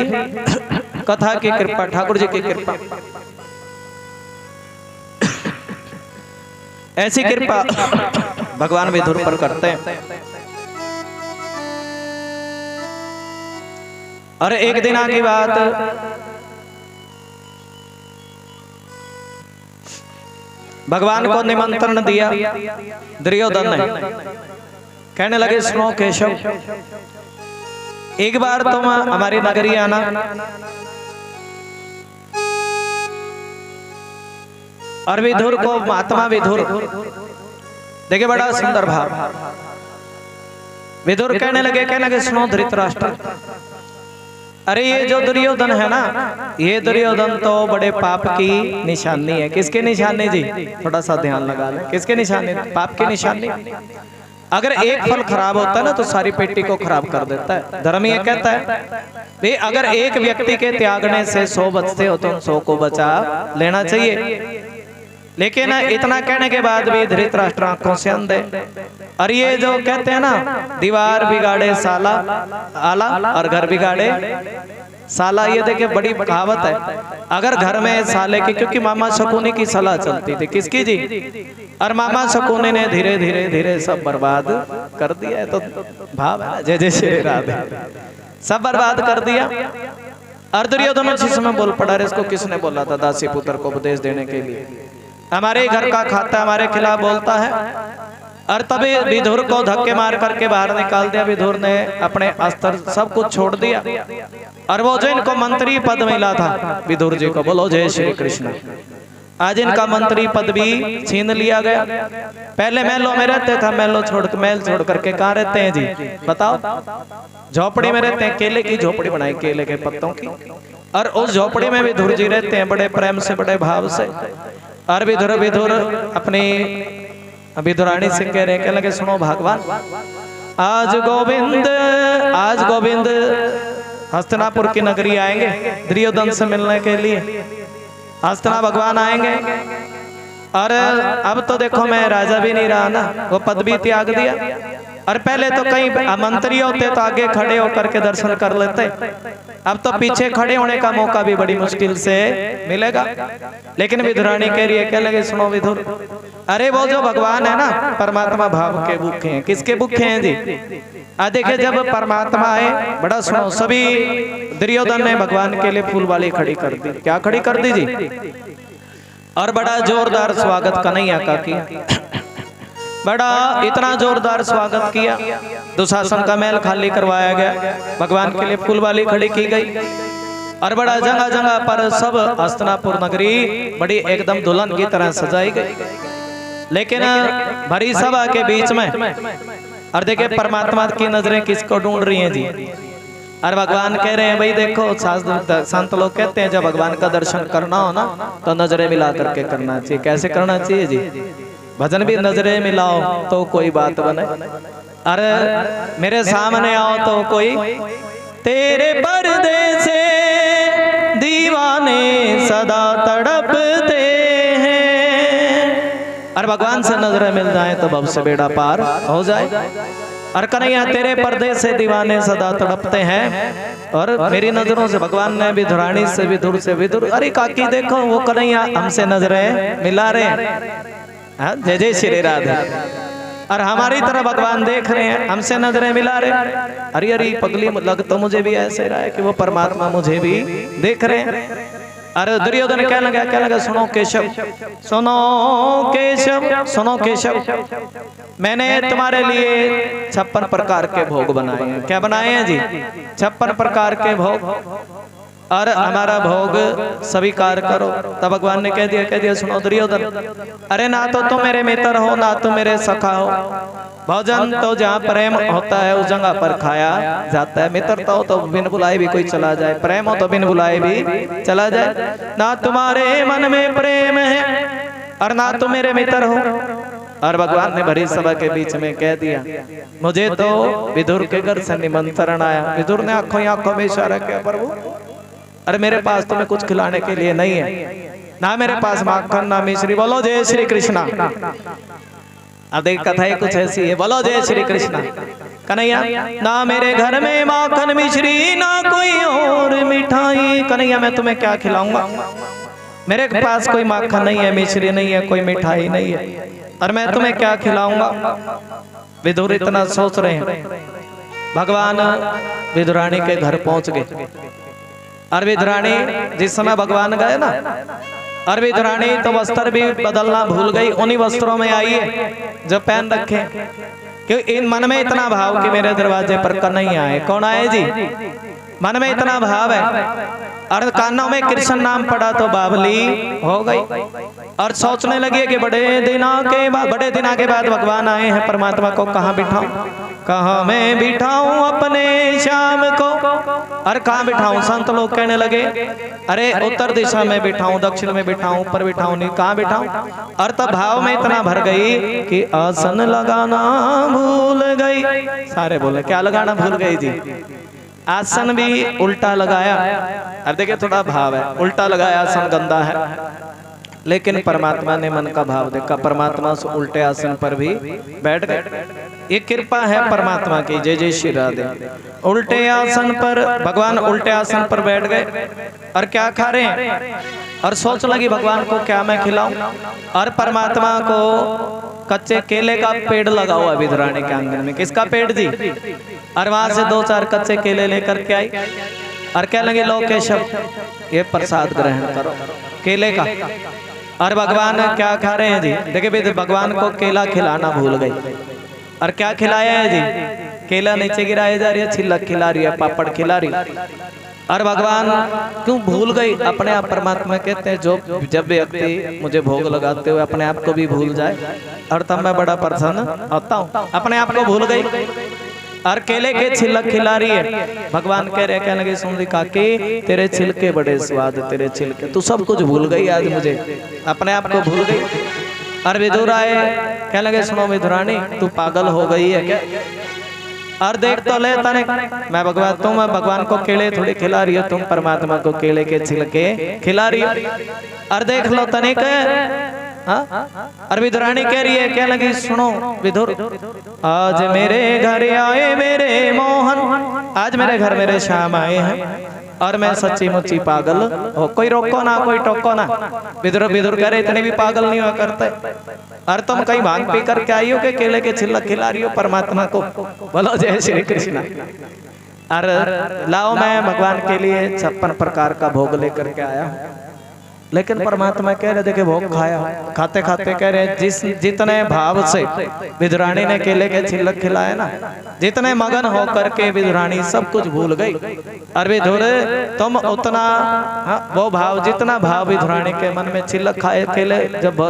कथा की कृपा, ठाकुर जी की कृपा। ऐसी कृपा भगवान विदुर पर करते हैं। और एक दिन की बात, भगवान को निमंत्रण दिया दुर्योधन ने। कहने लगे सुनो केशव, एक बार तुम हमारी नगरी आना, और विदुर को, महात्मा विदुर, देखिए बड़ा सुंदर भाव। विदुर कहने लगे सुनो धृतराष्ट्र, अरे ये जो दुर्योधन है ना, ये दुर्योधन तो बड़े पाप की निशानी है। किसकी निशानी जी? थोड़ा सा ध्यान लगा लें। किसकी निशानी? पाप की निशानी। अगर एक फल खराब होता है ना तो सारी पेटी को खराब कर देता है। धर्म ये कहता है भाई अगर एक व्यक्ति के त्यागने से 100 बचते हो तो 100 को बचा लेना चाहिए। लेकिन इतना कहने के बाद भी धृतराष्ट्र आंखों से अंधे। और ये जो कहते हैं ना, दीवार बिगाड़े साला आला और घर बिगाड़े साला, ये देखिए बड़ी कहावत है। अगर घर में साले की, क्योंकि मामा शकुनी की सलाह चलती थी, किसकी जी? और मामा शकुनी ने धीरे धीरे धीरे सब बर्बाद कर दिया है। तो भाव है ना, जय जय श्री राधे, सब बर्बाद कर दिया। और दुर्योधन उसी समय बोल पड़ा, इसको किसने बोला था दासी पुत्र को उपदेश देने के लिए? हमारे घर का खाता हमारे खिलाफ बोलता है। और तभी विदुर को धक्के मार करके बाहर निकाल दिया। विदुर ने अपने अस्त्र सब कुछ छोड़ दिया, और वो जो इनको मंत्री पद मिला था विदुर जी को, बोलो जय श्री कृष्ण, आज इनका मंत्री पद भी छीन लिया गया। पहले महलों में रहते था, महल छोड़ करके कहाँ रहते हैं जी? बताओ। झोपड़ी में रहते हैं, केले की झोपड़ी बनाई, केले के पत्तों की, और उस झोपड़ी में विदुर जी रहते हैं बड़े प्रेम से, बड़े भाव से। और विदुर अपनी विदुरानी से कह रहे, लगे सुनो भगवान, आज गोविंद हस्तिनापुर की नगरी आएंगे दुर्योधन से मिलने के लिए। हस्तिना भगवान आएंगे, और अब तो देखो मैं राजा भी नहीं रहा ना, वो पद भी त्याग दिया। और पहले तो कई मंत्री होते तो आगे खड़े होकर के दर्शन कर लेते, अब तो पीछे खड़े होने का मौका भी बड़ी मुश्किल से मिलेगा। लेकिन विदुरानी कह रही है, क्या लगे सुनो विदुर, अरे वो जो भगवान है ना, परमात्मा भाव के भूखे हैं। किसके भूखे हैं जी? देखिए जब परमात्मा आए, बड़ा सुनो, सभी दुर्योधन ने भगवान के लिए फूल वाली खड़ी कर दी। क्या खड़ी कर दी जी? और बड़ा जोरदार स्वागत कन्हैया का किया, बड़ा इतना जोरदार स्वागत किया। दुशासन का महल खाली करवाया गया, भगवान के लिए फूल वाली खड़ी की गई, और बड़ा जगह जगह पर सब हस्तिनापुर नगरी बड़ी एकदम दुल्हन की तरह सजाई गई। लेकिन भरी सभा के बीच में और देखिए परमात्मा की नजरें किसको ढूंढ रही हैं जी। और भगवान कह रहे हैं भाई देखो, संत लोग कहते हैं जब भगवान का दर्शन करना हो ना तो नजरें मिला करके करना चाहिए। कैसे करना चाहिए जी? भजन भी नजरें मिलाओ तो कोई बात बने। अरे मेरे सामने आओ तो कोई तेरे पर्दे से दीवाने सदा तड़पते हैं। और भगवान से नजरें मिल जाए तो भव से बेड़ा पार हो जाए। और कन्हैया तेरे पर्दे से दीवाने सदा तड़पते हैं। और मेरी नजरों से भगवान ने विधुरानी से विधुर से विधुर, अरे काकी देखो वो कन्हैया हमसे नजरें मिला रहे हैं। जय जय श्री राधे। और हमारी तरह भगवान देख रहे हैं, हमसे नजरें मिला रहे। अरे अरे पगली लग तो मुझे भी ऐसे रहा है कि वो परमात्मा मुझे भी देख रहे हैं। अरे दुर्योधन क्या लगा सुनो केशव, सुनो केशव, सुनो केशव, मैंने तुम्हारे लिए 56 प्रकार के भोग बनाए हैं। क्या बनाए हैं जी? 56 प्रकार के भोग। और हमारा भोग स्वीकार करो। तब भगवान ने कह दिया सुनो दुर्योधन, अरे ना तो तुम मेरे मित्र हो ना तुम मेरे सखा हो। भोजन तो जहाँ प्रेम होता है उस जगह पर खाया जाता है। मित्रता हो तो बिन बुलाए भी कोई चला जाए, प्रेम हो तो बिन बुलाए भी चला जाए। ना तुम्हारे मन में प्रेम है और ना तुम मेरे मित्र हो। और भगवान ने भरी सभा के बीच में कह दिया, मुझे तो विदुर के घर से निमंत्रण आया। विदुर ने आंखों में इशारा किया, प्रभु अरे मेरे पास तुम्हें कुछ खिलाने के लिए नहीं है, ना मेरे पास माखन ना मिश्री। बोलो जय श्री कृष्णा। अब देख कथा ही कुछ ऐसी है, बोलो जय श्री कृष्णा। कन्हैया ना मेरे घर में माखन मिश्री ना कोई और मिठाई। कन्हैया मैं तुम्हें क्या खिलाऊंगा? मेरे पास कोई माखन नहीं है, मिश्री नहीं है, कोई मिठाई नहीं है, और मैं तुम्हें क्या खिलाऊंगा? विदुर इतना सोच रहे हैं। भगवान विदुरानी के घर पहुंच गए। और विदुरानी जिस समय भगवान गए ना, और विदुरानी तो वस्त्र भी बदलना भूल गई, उन्हीं वस्त्रों में आई है जो पहन रखे। क्योंकि इन मन में इतना भाव कि मेरे दरवाजे पर कन्हैया आए। कौन आए जी? मन में इतना भाव है। और कानों में कृष्ण नाम पड़ा तो बावली हो गई। और सोचने लगी कि बड़े दिनों के बाद भगवान आए हैं, परमात्मा को कहाँ बिठाऊं, कहाँ मैं बिठाऊं अपने श्याम को, और कहाँ बिठाऊं? संत लोग कहने लगे अरे उत्तर दिशा में बिठाऊं, दक्षिण में बिठाऊं, ऊपर बिठाऊं, नहीं कहाँ बिठाऊं? और तब भाव में इतना भर गई कि आसन लगाना भूल गई। सारे बोले क्या लगाना भूल गई जी? आसन भी उल्टा लगाया। अब देखिए थोड़ा भाव है, उल्टा लगाया आसन गंदा है। लेकिन परमात्मा ने मन का भाव देखा, परमात्मा से उल्टे आसन पर भी बैठ गए। ये कृपा है परमात्मा की। जय जय श्री राधे। उल्टे आसन पर भगवान उल्टे आसन पर बैठ गए। और क्या खा रहे हैं? और सोच लगी भगवान को क्या मैं खिलाऊं? और परमात्मा को कच्चे केले का पेड़ लगा हुआ विदुरानी के आंगन में। किसका पेड़ जी? और वहां से 2-4 कच्चे केले लेकर के आई और क्या लगे, लो केशव ये प्रसाद ग्रहण करो केले का। और भगवान क्या खा रहे हैं जी? देखिए भगवान को केला खिलाना भूल गई। और क्या खिलाया है जी? केला नीचे गिराया जा रही है, छिलक खिला रही है, पापड़ खिला रही है। और भगवान क्यों भूल गई? अपने आप परमात्मा कहते हैं जब व्यक्ति मुझे भोग लगाते हुए अपने आप को भी भूल जाए और तब मैं बड़ा प्रसन्न होता हूँ। अपने आप को भूल गई और केले के छिलक खिला रही है। भगवान कह रहे, कहने लगे सुन ली काकी तेरे छिलके बड़े स्वाद, तेरे छिलके, तू सब कुछ भूल गई आज मुझे, अपने आप को भूल गई। और विदुर आए, कहने लगे सुनो विदुरानी तू पागल हो गई है क्या? और देख तो ले तने मैं भगवान को केले थोड़ी खिला रही हो, तुम परमात्मा को केले के छिलके खिला रही हो। और देख लो तनिक। और विदुरानी कह रही है, क्या लगी सुनो विदुर, आज मेरे घर आए मेरे मोहन, आज मेरे घर मेरे श्याम आए हैं और मैं सच्ची मुच्ची पागल हो, कोई रोको ना कोई टोको ना। विदुर कह रहे इतने भी पागल नहीं हुआ करते। और तुम कहीं भांग पी करके आई हो कि केले के छिलक खिला रही हो परमात्मा को? बोलो जय श्री कृष्ण। और लाओ मैं भगवान के लिए 56 प्रकार का भोग लेकर के आया हूँ। लेकिन परमात्मा कह रहे देखे भोग खाया, खाते खाते कह रहे जितने भाव से विदुरानी ने केले के छिलक खिलाए ना, जितने मगन होकर के विदुरानी सब कुछ भूल गई। और विदुर तुम उतना वो भाव, जितना भाव विदुरानी के मन में, छिलक खाए केले जब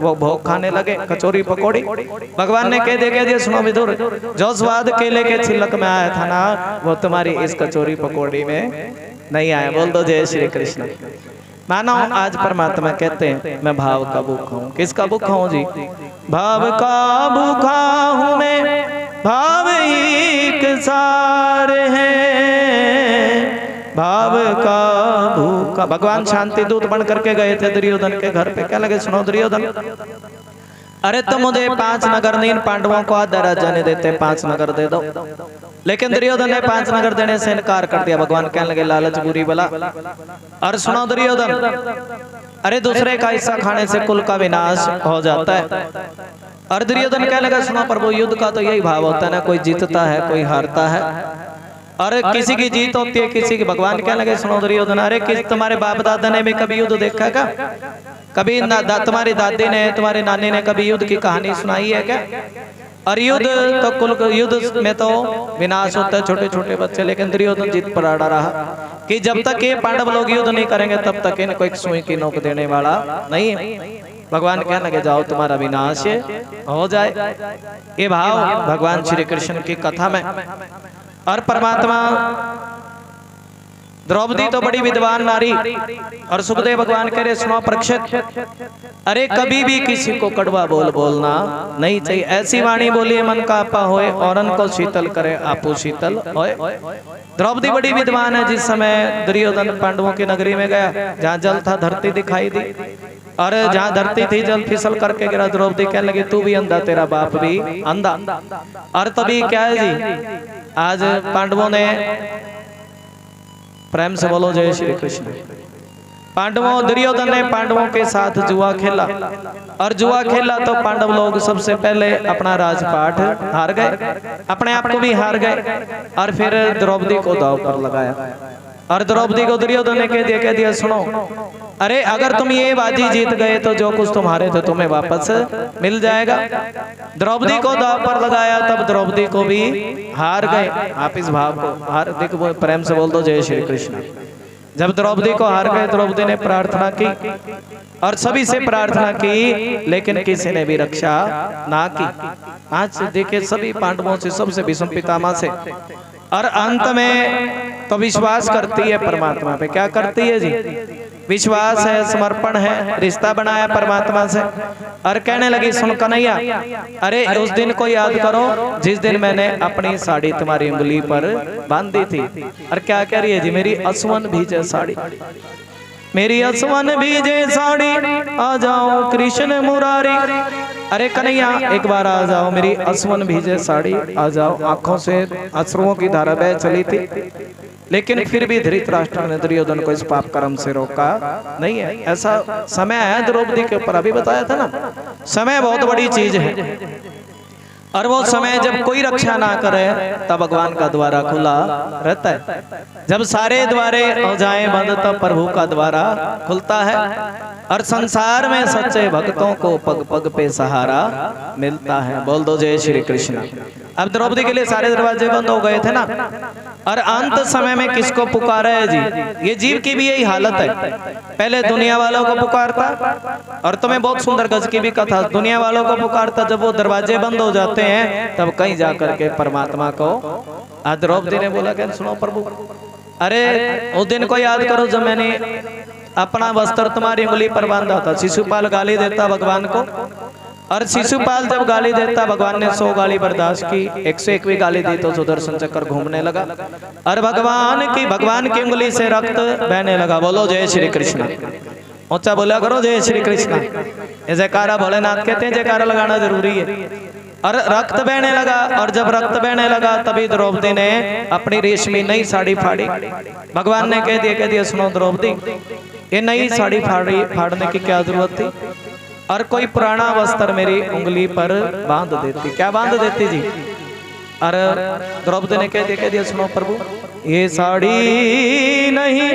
वो भोग खाने लगे, कचौरी पकौड़ी, भगवान ने कह दिया सुनो विदुर, जो स्वाद केले के छिलक में आया था ना, वो तुम्हारी इस कचौरी पकौड़ी में नहीं आया। बोल दो जय श्री कृष्ण। मानो आज परमात्मा कहते हैं मैं भाव का भूखा हूँ। किसका भूखा हूँ जी? भाव का भूखा हूँ मैं, भाव एक सार है, भाव का भूखा। भगवान शांति दूत बन करके गए थे दुर्योधन के घर पे। क्या लगे सुनो दुर्योधन, अरे तुम मुझे 5 नगर नहीं, इन पांडवों को आधा राज्य नहीं देते, 5 नगर दे दो। लेकिन दुर्योधन ने 5 नगर देने से इनकार कर दिया। भगवान कहने लगे लालच बुरी बला। और सुनो दुर्योधन, अरे दूसरे का हिस्सा खाने से कुल का विनाश हो जाता है। और दुर्योधन कहने लगा सुनो प्रभु, युद्ध का तो यही भाव होता है ना, कोई जीतता है कोई हारता है, और किसी की जीत होती है किसी की। भगवान कहने लगे सुनो दुर्योधन, अरे किस तुम्हारे बाप दादा ने भी कभी युद्ध देखा क्या? कभी तुम्हारी दादी ने, तुम्हारी नानी ने कभी युद्ध की कहानी सुनाई है क्या? और युद्ध तो कुल युद्ध में तो विनाश होता है, छोटे छोटे बच्चे। लेकिन दुर्योधन जीत पर अड़ा रहा कि जब तक ये पांडव लोग युद्ध नहीं करेंगे तब तक इनको एक सुई की नोक देने वाला नहीं है। भगवान कहने लगे जाओ तुम्हारा विनाश हो जाए। ये भाव भगवान श्री कृष्ण की कथा में। और परमात्मा द्रौपदी तो बड़ी विद्वान नारी, और सुखदेव भगवान कह रहे सुनो परीक्षित, अरे कभी भी किसी को कड़वा बोलना नहीं चाहिए। ऐसी वाणी बोलिए मन का आपा होए, औरन को शीतल करे आपो शीतल होए। द्रौपदी बड़ी विद्वान है। जिस समय दुर्योधन पांडवों की नगरी में गया, जहाँ जल था धरती दिखाई दी, और जहाँ धरती थी जल फिसल करके गिरा। द्रौपदी कहने लगी तू भी अंधा, तेरा बाप भी अंधा। और तभी क्या है जी, आज पांडवों ने, प्रेम से बोलो जय श्री कृष्ण, पांडवों दुर्योधन ने पांडवों के साथ जुआ खेला, और जुआ खेला तो पांडव लोग सबसे पहले अपना राजपाट हार गए, अपने आप को भी हार गए, और फिर द्रौपदी को दांव पर लगाया। और द्रौपदी को दुर्योधन ने कह दिया सुनो, अरे अगर तुम ये बाजी जीत गए तो जो कुछ तुम्हारे थे तुम्हें वापस मिल जाएगा। द्रौपदी को दांव पर लगाया, तब द्रौपदी को भी हार गए। आप इस भाव को हार देखो, प्रेम से बोल दो जय श्री कृष्ण। जब द्रौपदी को हार गए, द्रौपदी ने प्रार्थना की, और सभी से प्रार्थना की, लेकिन किसी ने भी रक्षा ना की। आज देखिए सभी पांडवों से, सबसे भीष्म पितामह से, और अंत में तो विश्वास करती है परमात्मा पे। क्या करती है जी? विश्वास है, समर्पण है, रिश्ता बनाया परमात्मा से। और कहने लगी सुन कन्हैया, अरे उस दिन को याद करो जिस दिन मैंने अपनी साड़ी तुम्हारी उंगली पर बांधी थी। और क्या कह रही है जी, मेरी असवन भीजे साड़ी, मेरी असवन भीजे साड़ी, आ जाओ कृष्ण मुरारी। अरे कन्हैया एक बार आ जाओ, मेरी असवन भीजे साड़ी आ जाओ। आंखों से अश्रुओं की धारा बह चली थी, लेकिन फिर भी धृतराष्ट्र ने दुर्योधन को इस पाप कर्म से रोका नहीं है। ऐसा समय है द्रौपदी के ऊपर, अभी बताया था ना, समय बहुत बड़ी चीज है। और वो समय जब कोई रक्षा ना करे तब भगवान का द्वारा खुला रहता है। जब सारे द्वारे हो जाए बंद तब प्रभु का द्वारा खुलता है। और संसार में सच्चे भक्तों को पग पग पे सहारा मिलता है। बोल दो जय श्री कृष्ण। अब द्रौपदी के लिए सारे दरवाजे बंद हो गए थे ना, और अंत समय में किसको पुकारा है जी? ये जीव की भी यही हालत है। पहले दुनिया वालों को पुकारता, और तुम्हें बहुत सुंदर गज की भी कथा, दुनिया वालों को पुकारता, जब वो दरवाजे बंद हो जाते हैं तब कहीं जाकर के परमात्मा को। आज द्रौपदी ने बोला कि सुनो प्रभु, अरे उस दिन को याद करो जब मैंने अपना वस्त्र तुम्हारी उंगली पर बांधा था। शिशुपाल गाली देता भगवान को, और शिशुपाल जब गाली देता, भगवान ने 100 गाली बर्दाश्त की, 101वीं गाली दी तो सुदर्शन चक्र घूमने लगा, और भगवान की उंगली से रक्त बहने लगा। बोलो जय श्री कृष्ण। ऊंचा बोला करो जय श्री कृष्ण। ये जयकारा भोलेनाथ कहते हैं, जयकारा लगाना जरूरी है। और रक्त बहने लगा, और जब रक्त बहने लगा तभी द्रौपदी ने अपनी रेशमी नई साड़ी फाड़ी। भगवान ने कह दिया सुनो द्रौपदी, ये नई साड़ी फाड़ने की क्या जरूरत थी? और कोई पुराना वस्त्र मेरी उंगली पर बांध देती। क्या बांध देती जी? और द्रौपदी ने कह दिया सुनो प्रभु, ये साड़ी नहीं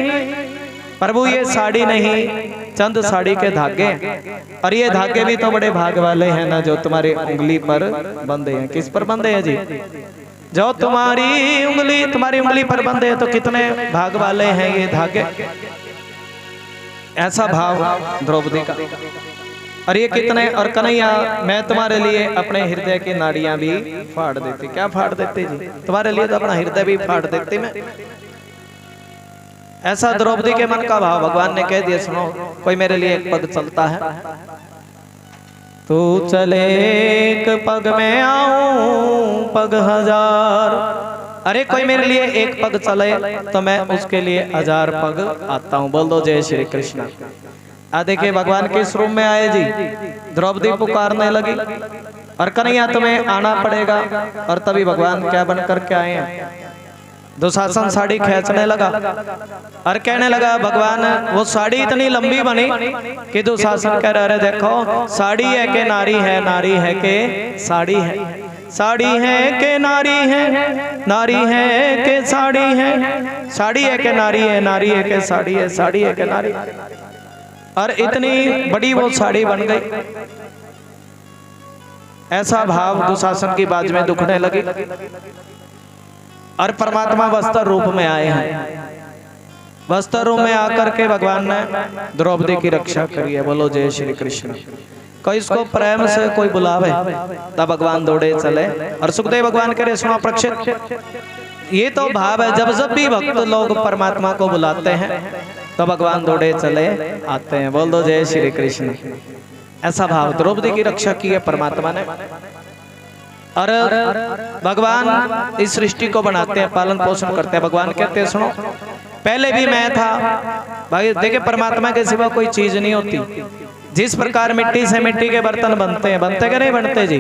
प्रभु, ये साड़ी नहीं, चंद साड़ी के धागे हैं। और ये धागे भी तो बड़े भाग वाले हैं ना, जो तुम्हारी उंगली पर बंधे हैं। किस पर बंधे हैं जी? जो तुम्हारी उंगली पर बंधे हैं। तो कितने भाग वाले हैं ये धागे। ऐसा भाव द्रौपदी का। और ये कितने, और कन्हैया मैं तुम्हारे लिए अपने हृदय की नाड़ियां भी फाड़ देती। क्या फाड़ देती जी? तुम्हारे लिए तो अपना हृदय भी फाड़ देती मैं। ऐसा द्रौपदी के मन का भाव भगवान ने कह दिया, सुनो कोई मेरे लिए एक पग चलता है। तू चले एक पग में आऊं पग हजार। अरे कोई मेरे लिए एक पग चले तो मैं उसके लिए 1000 पग आता हूं। बोल दो जय श्री कृष्ण। देखिए भगवान किस रूप में आए जी। द्रौपदी पुकारने लगी और कन्हैया तुम्हें आना पड़ेगा। और तभी भगवान क्या बन करके आए हैं? दुशासन साड़ी खींचने लगा और कहने लगा, भगवान वो साड़ी इतनी लंबी बनी कि दुशासन कह रहे देखो साड़ी है के नारी है, नारी है के साड़ी है, साड़ी है के नारी है, नारी है के साड़ी है, साड़ी है के नारी है, नारी है के साड़ी है, साड़ी है के नारी। और इतनी बड़ी वो साड़ी बन गई। ऐसा भाव दुशासन की बाज में दुखने लगी। और परमात्मा वस्त्र रूप में आए हैं। वस्त्र रूप में आकर के भगवान ने द्रौपदी की रक्षा करी है। बोलो जय श्री कृष्ण। कोई इसको प्रेम से कोई बुलावे तब भगवान दौड़े चले। और सुखदेव भगवान कह रहे, सुनो परीक्षित, ये तो भाव है जब जब भी भक्त लोग परमात्मा को बुलाते हैं तो भगवान दौड़े चले आते हैं। बोल दो जय श्री कृष्ण। ऐसा भाव द्रौपदी की रक्षा की है परमात्मा ने। और भगवान इस सृष्टि को बनाते हैं, पालन पोषण करते हैं। भगवान कहते हैं, सुनो पहले भी मैं था। भाई देखिए परमात्मा के सिवा कोई चीज नहीं होती। जिस प्रकार मिट्टी से मिट्टी के बर्तन बनते हैं, बनते कि नहीं बनते जी?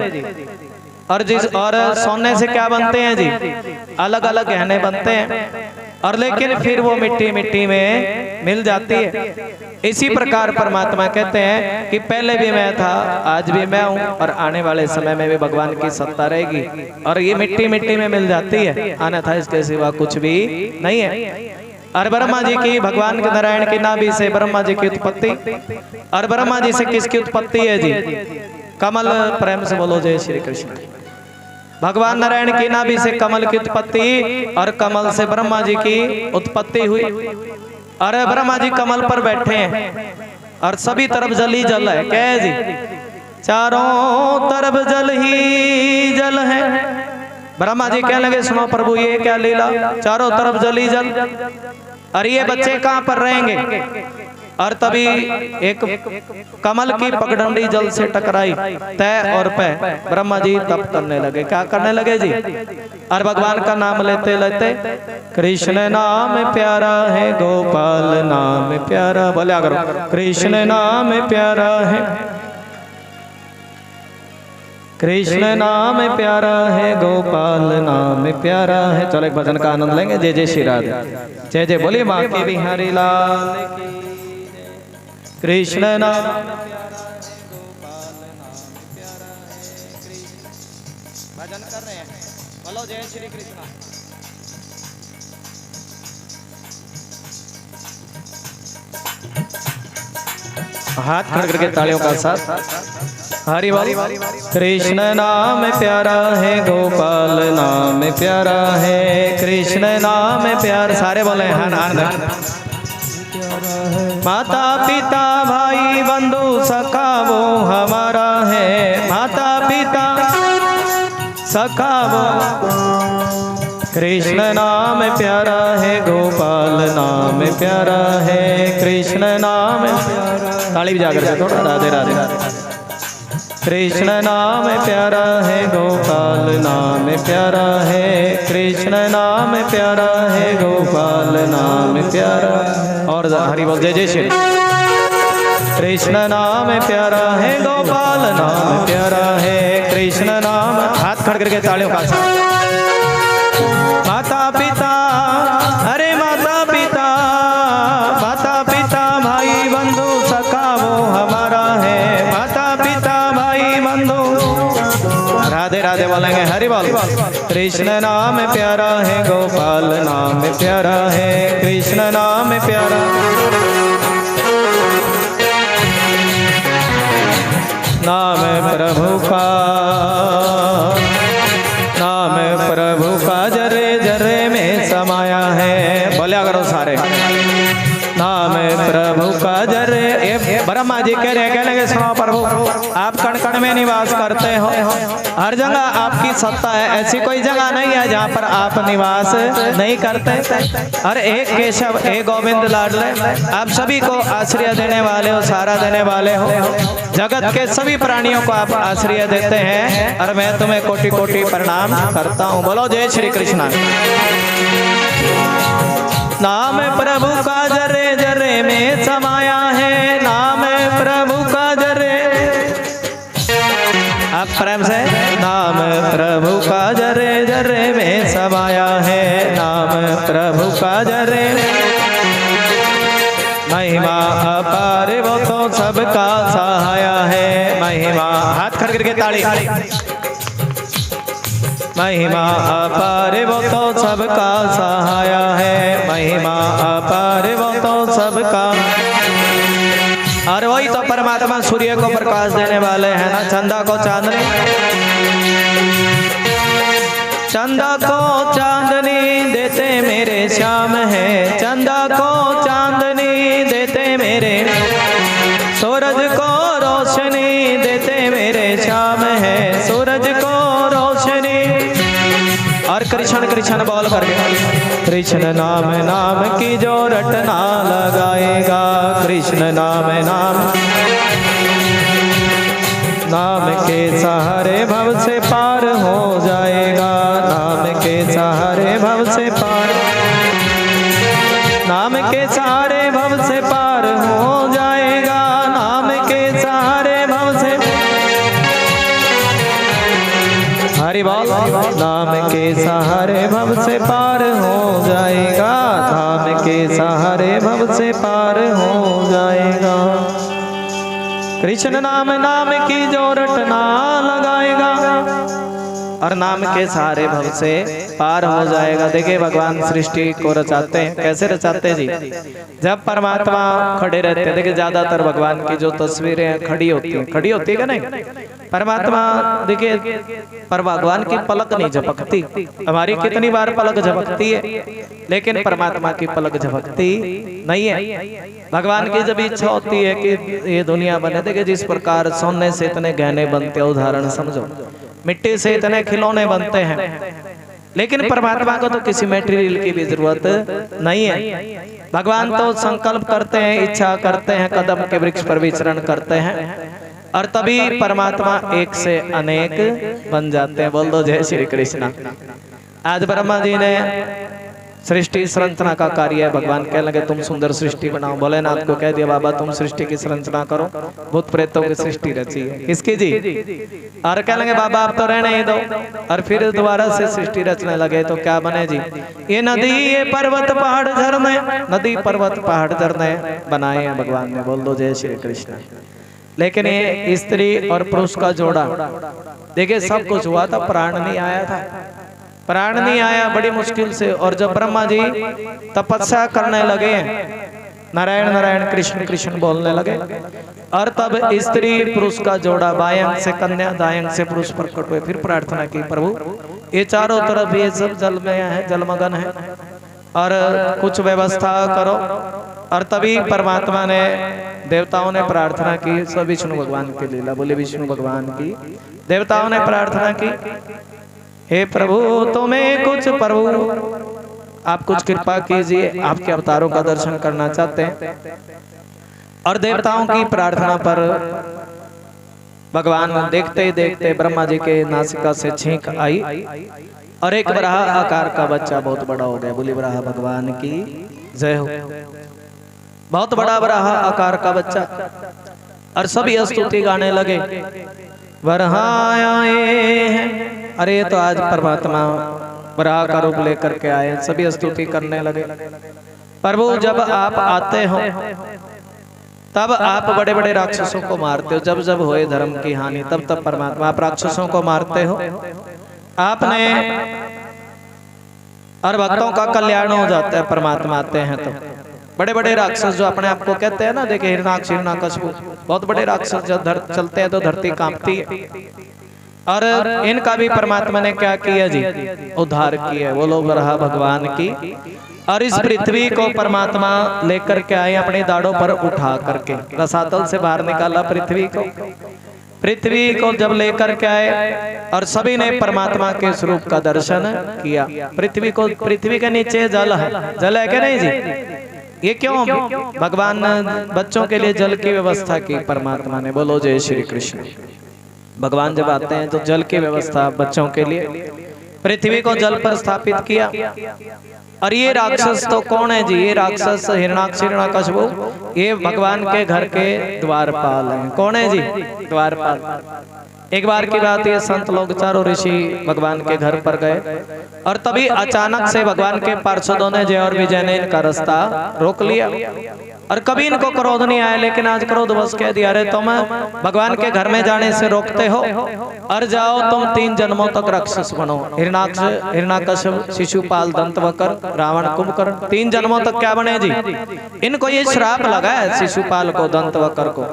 और सोने से क्या बनते हैं जी? अलग अलग गहने बनते हैं। और लेकिन फिर वो मिट्टी मिट्टी में मिल जाती है। इसी प्रकार परमात्मा कहते हैं कि पहले भी मैं था, आज भी मैं हूँ, और आने वाले समय में भी भगवान की सत्ता रहेगी। और ये मिट्टी मिट्टी में मिल जाती है, अन्यथा इसके सिवा कुछ भी नहीं है। और ब्रह्मा जी की, भगवान के नारायण की नाभि से ब्रह्मा जी की उत्पत्ति। और ब्रह्मा जी से किसकी उत्पत्ति है जी? कमल। प्रेम से बोलो जय श्री कृष्ण। भगवान नारायण की नाभि से कमल की उत्पत्ति और कमल से ब्रह्मा जी की उत्पत्ति हुई। और ब्रह्मा जी कमल पर बैठे हैं और सभी तरफ जल ही जल है। क्या है जी? चारों तरफ जल ही जल है। ब्रह्मा जी कहने लगे, सुनो प्रभु ये क्या लीला, चारों तरफ जल ही जल, और ये बच्चे कहाँ पर रहेंगे? और तभी एक कमल की पगडंडी जल से टकराई, तय और पे ब्रह्मा जी तप करने लगे। क्या करने लगे जी? और भगवान का नाम लेते लेते, कृष्ण नाम प्यारा है, गोपाल नाम प्यारा। बोला करो, कृष्ण नाम प्यारा है, कृष्ण नाम प्यारा है, गोपाल नाम प्यारा है। चलो एक भजन का आनंद लेंगे। जय जय श्री राधे, जय जय बोलिए माँ की बिहारी लाल की। कृष्ण नाम भजन कर रहे हैं। बोलो जय श्री कृष्ण। हाथ खड़ करके तालियों का साथ हरि बोल। कृष्ण नाम प्यारा है, गोपाल नाम प्यारा है, कृष्ण नाम प्यारा। सारे बोले आनंद। माता पिता भाई बंधु सखा वो हमारा है, माता पिता सखा वो। कृष्ण नाम प्यारा है, गोपाल नाम प्यारा है, कृष्ण नाम प्यारा। ताली बजा कर थोड़ा राधे राधे राधे। कृष्ण नाम प्यारा है, गोपाल नाम प्यारा है, कृष्ण नाम प्यारा है, गोपाल नाम प्यारा। और हरि बोल जय जय श्री। कृष्ण नाम प्यारा है, गोपाल नाम प्यारा है, कृष्ण नाम। हाथ खड़ करके तालियों का साथ। माता पिता, अरे माता पिता, माता पिता भाई बंधु सखा वो हमारा है, माता पिता भाई बंधु। राधे राधे बोलेंगे हरि बोल। कृष्ण नाम प्यारा है, गोपाल नाम प्यारा है, कृष्ण नाम प्यारा। प्रभु का, नाम प्रभु का जरे जरे में समाया है। बोलिया करो सारे, नाम प्रभु का जरे। ब्रह्मा जी कह रहे, कहने लगे सुनो प्रभु, आप कण कण में निवास करते हो, हर जगह आपकी सत्ता है, ऐसी कोई जगह नहीं है जहाँ पर आप निवास नहीं करते। और एक केशव, एक गोविंद लाडले, आप सभी को आश्रय देने वाले हो, सहारा देने वाले हो, जगत के सभी प्राणियों को आप आश्रय देते हैं, और मैं तुम्हें कोटि कोटि प्रणाम करता हूँ। बोलो जय श्री कृष्ण। नाम प्रभु का जरे जरे में समाया है, नाम प्रभु का जरे। आप प्रेम से, नाम प्रभु का जरे जरे में समाया है, नाम प्रभु का जरे। महिमा अपार वो तो सबका सहाया है, महिमा, हाथ खड़ करके ताली। महिमा अपार वो तो सबका सहाया है, महिमा अपार वो तो सबका। और वही तो परमात्मा सूर्य को प्रकाश देने वाले हैं ना, चंदा को चांदनी, चंदा को चांदनी देते मेरे श्याम है, चंदा को चांदनी देते मेरे, सूरज को रोशनी देते मेरे श्याम है, सूरज को रोशनी। और कृष्ण कृष्ण बोल करके, कृष्ण नाम नाम की जो रटना लगाएगा, कृष्ण नाम नाम, नाम के सहारे भव से पार हो जाएगा, नाम के सहारे भव से पार, नाम के सहारे भव से पार हो जाएगा, नाम के सहारे भव से। हरि बोल, नाम के सहारे भव से पार हो जाएगा, नाम के सहारे भव से पार हो जाएगा। कृष्ण नाम नाम की जो रटना लगाएगा, और नाम के सहारे भव से पार हो जाएगा। देखिए भगवान सृष्टि को रचाते हैं, कैसे रचाते हैं जी? जब परमात्मा खड़े रहते हैं, देखिए ज्यादातर भगवान की जो तस्वीरें खड़ी होती है क्या नहीं? परमात्मा देखिए, पर भगवान की पलक नहीं झपकती। हमारी कितनी बार पलक झपकती है, लेकिन परमात्मा की पलक झपकती नहीं है। भगवान की जब इच्छा होती है कि ये दुनिया बने, देखिए जिस प्रकार सोने से इतने गहने बनते हैं, उदाहरण समझो, मिट्टी से इतने खिलौने बनते हैं, लेकिन परमात्मा को तो किसी मटेरियल की भी जरूरत नहीं है। भगवान तो संकल्प करते हैं, इच्छा करते हैं, कदम के वृक्ष पर विचरण करते हैं, और तभी परमात्मा एक से अनेक बन जाते हैं। बोल दो जय श्री कृष्ण। आज ब्रह्मा जी ने सृष्टि संरचना का कार्य है, भगवान कहने लगे तुम सुंदर सृष्टि बनाओ। भोलेनाथ को कह दिया बाबा तुम सृष्टि की संरचना करो, भूत प्रेतों की सृष्टि रची है, किसकी जी? और कहने लगे बाबा आप तो रहने ही दो, और फिर दोबारा से सृष्टि रचने लगे तो क्या बने जी? ये नदी, ये पर्वत पहाड़ झरने, नदी पर्वत पहाड़ झरने बनाए हैं भगवान ने। बोल दो जय श्री कृष्ण। लेकिन ये स्त्री और पुरुष का जोड़ा, देखिए सब कुछ हुआ था, प्राण नहीं आया था, प्राण नहीं आया बड़ी मुश्किल से। और जब ब्रह्मा जी तपस्या करने लगे, नारायण नारायण कृष्ण कृष्ण बोलने लगे, और तब स्त्री पुरुष का जोड़ा, बायंग से कन्या दायंग से पुरुष प्रकट हुए। फिर प्रार्थना की प्रभु ये चारों तरफ ये सब जल में है, जलमगन है, और कुछ व्यवस्था करो। और तभी परमात्मा ने, देवताओं ने प्रार्थना की, सब विष्णु भगवान की लीला, बोले विष्णु भगवान की। देवताओं ने प्रार्थना की, हे प्रभु तुम्हें कुछ, प्रभु आप कुछ कृपा कीजिए, आपके अवतारों का दर्शन करना चाहते हैं। और देवताओं की प्रार्थना पर भगवान देखते ही देखते ब्रह्मा जी के नासिका से छींक आई, और एक बराह आकार का बच्चा बहुत बड़ा हो गया। बोली बराह भगवान की जय हो। बहुत बड़ा बराह आकार का बच्चा, और सभी स्तुति गाने लगे, वराह आए हैं। अरे तो आज परमात्मा बराह का रूप लेकर के आए, सभी स्तुति करने लगे। प्रभु जब आप आते हो तब आप बड़े बड़े राक्षसों को मारते हो, जब जब होए धर्म की हानि तब तब परमात्मा आप राक्षसों को मारते हो। आपने, और भक्तों का कल्याण हो जाता है परमात्मा आते हैं तो। बड़े बड़े राक्षस जो अपने आप को कहते हैं ना, देखिए हिरणाक्ष हिरण्यकशिपु, बहुत बड़े राक्षस जब चलते हैं तो धरती कांपती है। और इनका भी परमात्मा ने क्या किया जी, उद्धार किया। बोलो बराह भगवान की। और इस पृथ्वी को परमात्मा लेकर के आए अपने दाढ़ों पर उठा करके, रसातल से बाहर निकाला पृथ्वी को। पृथ्वी को जब लेकर के आए और सभी ने परमात्मा के स्वरूप का दर्शन किया। पृथ्वी को, पृथ्वी के नीचे जल है, जल है क्या नहीं जी? ये क्यों? भगवान बच्चों के लिए जल की व्यवस्था की परमात्मा ने। बोलो जय श्री कृष्ण। भगवान जब आते हैं तो जल की व्यवस्था बच्चों के लिए, पृथ्वी को जल पर स्थापित किया। और ये राक्षस तो कौन है जी? ये राक्षस हिरण्याकशिपु, ये भगवान के घर के द्वारपाल हैं। कौन है जी? द्वारपाल। एक बार की बात, ये संत लोग चारों ऋषि भगवान के घर पर गए और तभी अचानक से भगवान के पार्षदों ने, जय और विजय ने इनका रास्ता रोक लिया। और कभी इनको क्रोध नहीं आया, लेकिन आज क्रोध बस कह दिया, अरे तुम भगवान के घर में जाने से रोकते हो, और जाओ तुम 3 जन्मों तक राक्षस बनो। हिरण्याकशिपु, शिशुपाल, दंतवक्र, रावण, कुंभकर्ण, 3 जन्मों तक क्या बने जी? इनको ये श्राप लगा है, शिशुपाल को, दंतवक्र को,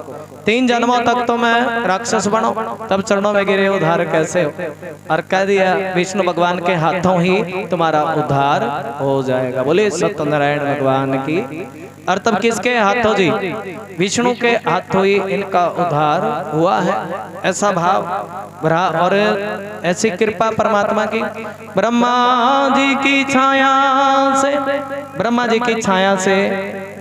3 जन्मों तक तुम राक्षस बनो। तब चरणों में गिरे, उद्धार कैसे हो? और कह दिया विष्णु भगवान के हाथों ही तुम्हारा उद्धार हो जाएगा। बोले सत्यनारायण भगवान की। और तब किसके हाथों जी? विष्णु के हाथों ही इनका उद्धार हुआ है। ऐसा भाव और ऐसी कृपा परमात्मा की। ब्रह्मा जी की छाया से, ब्रह्मा जी की छाया से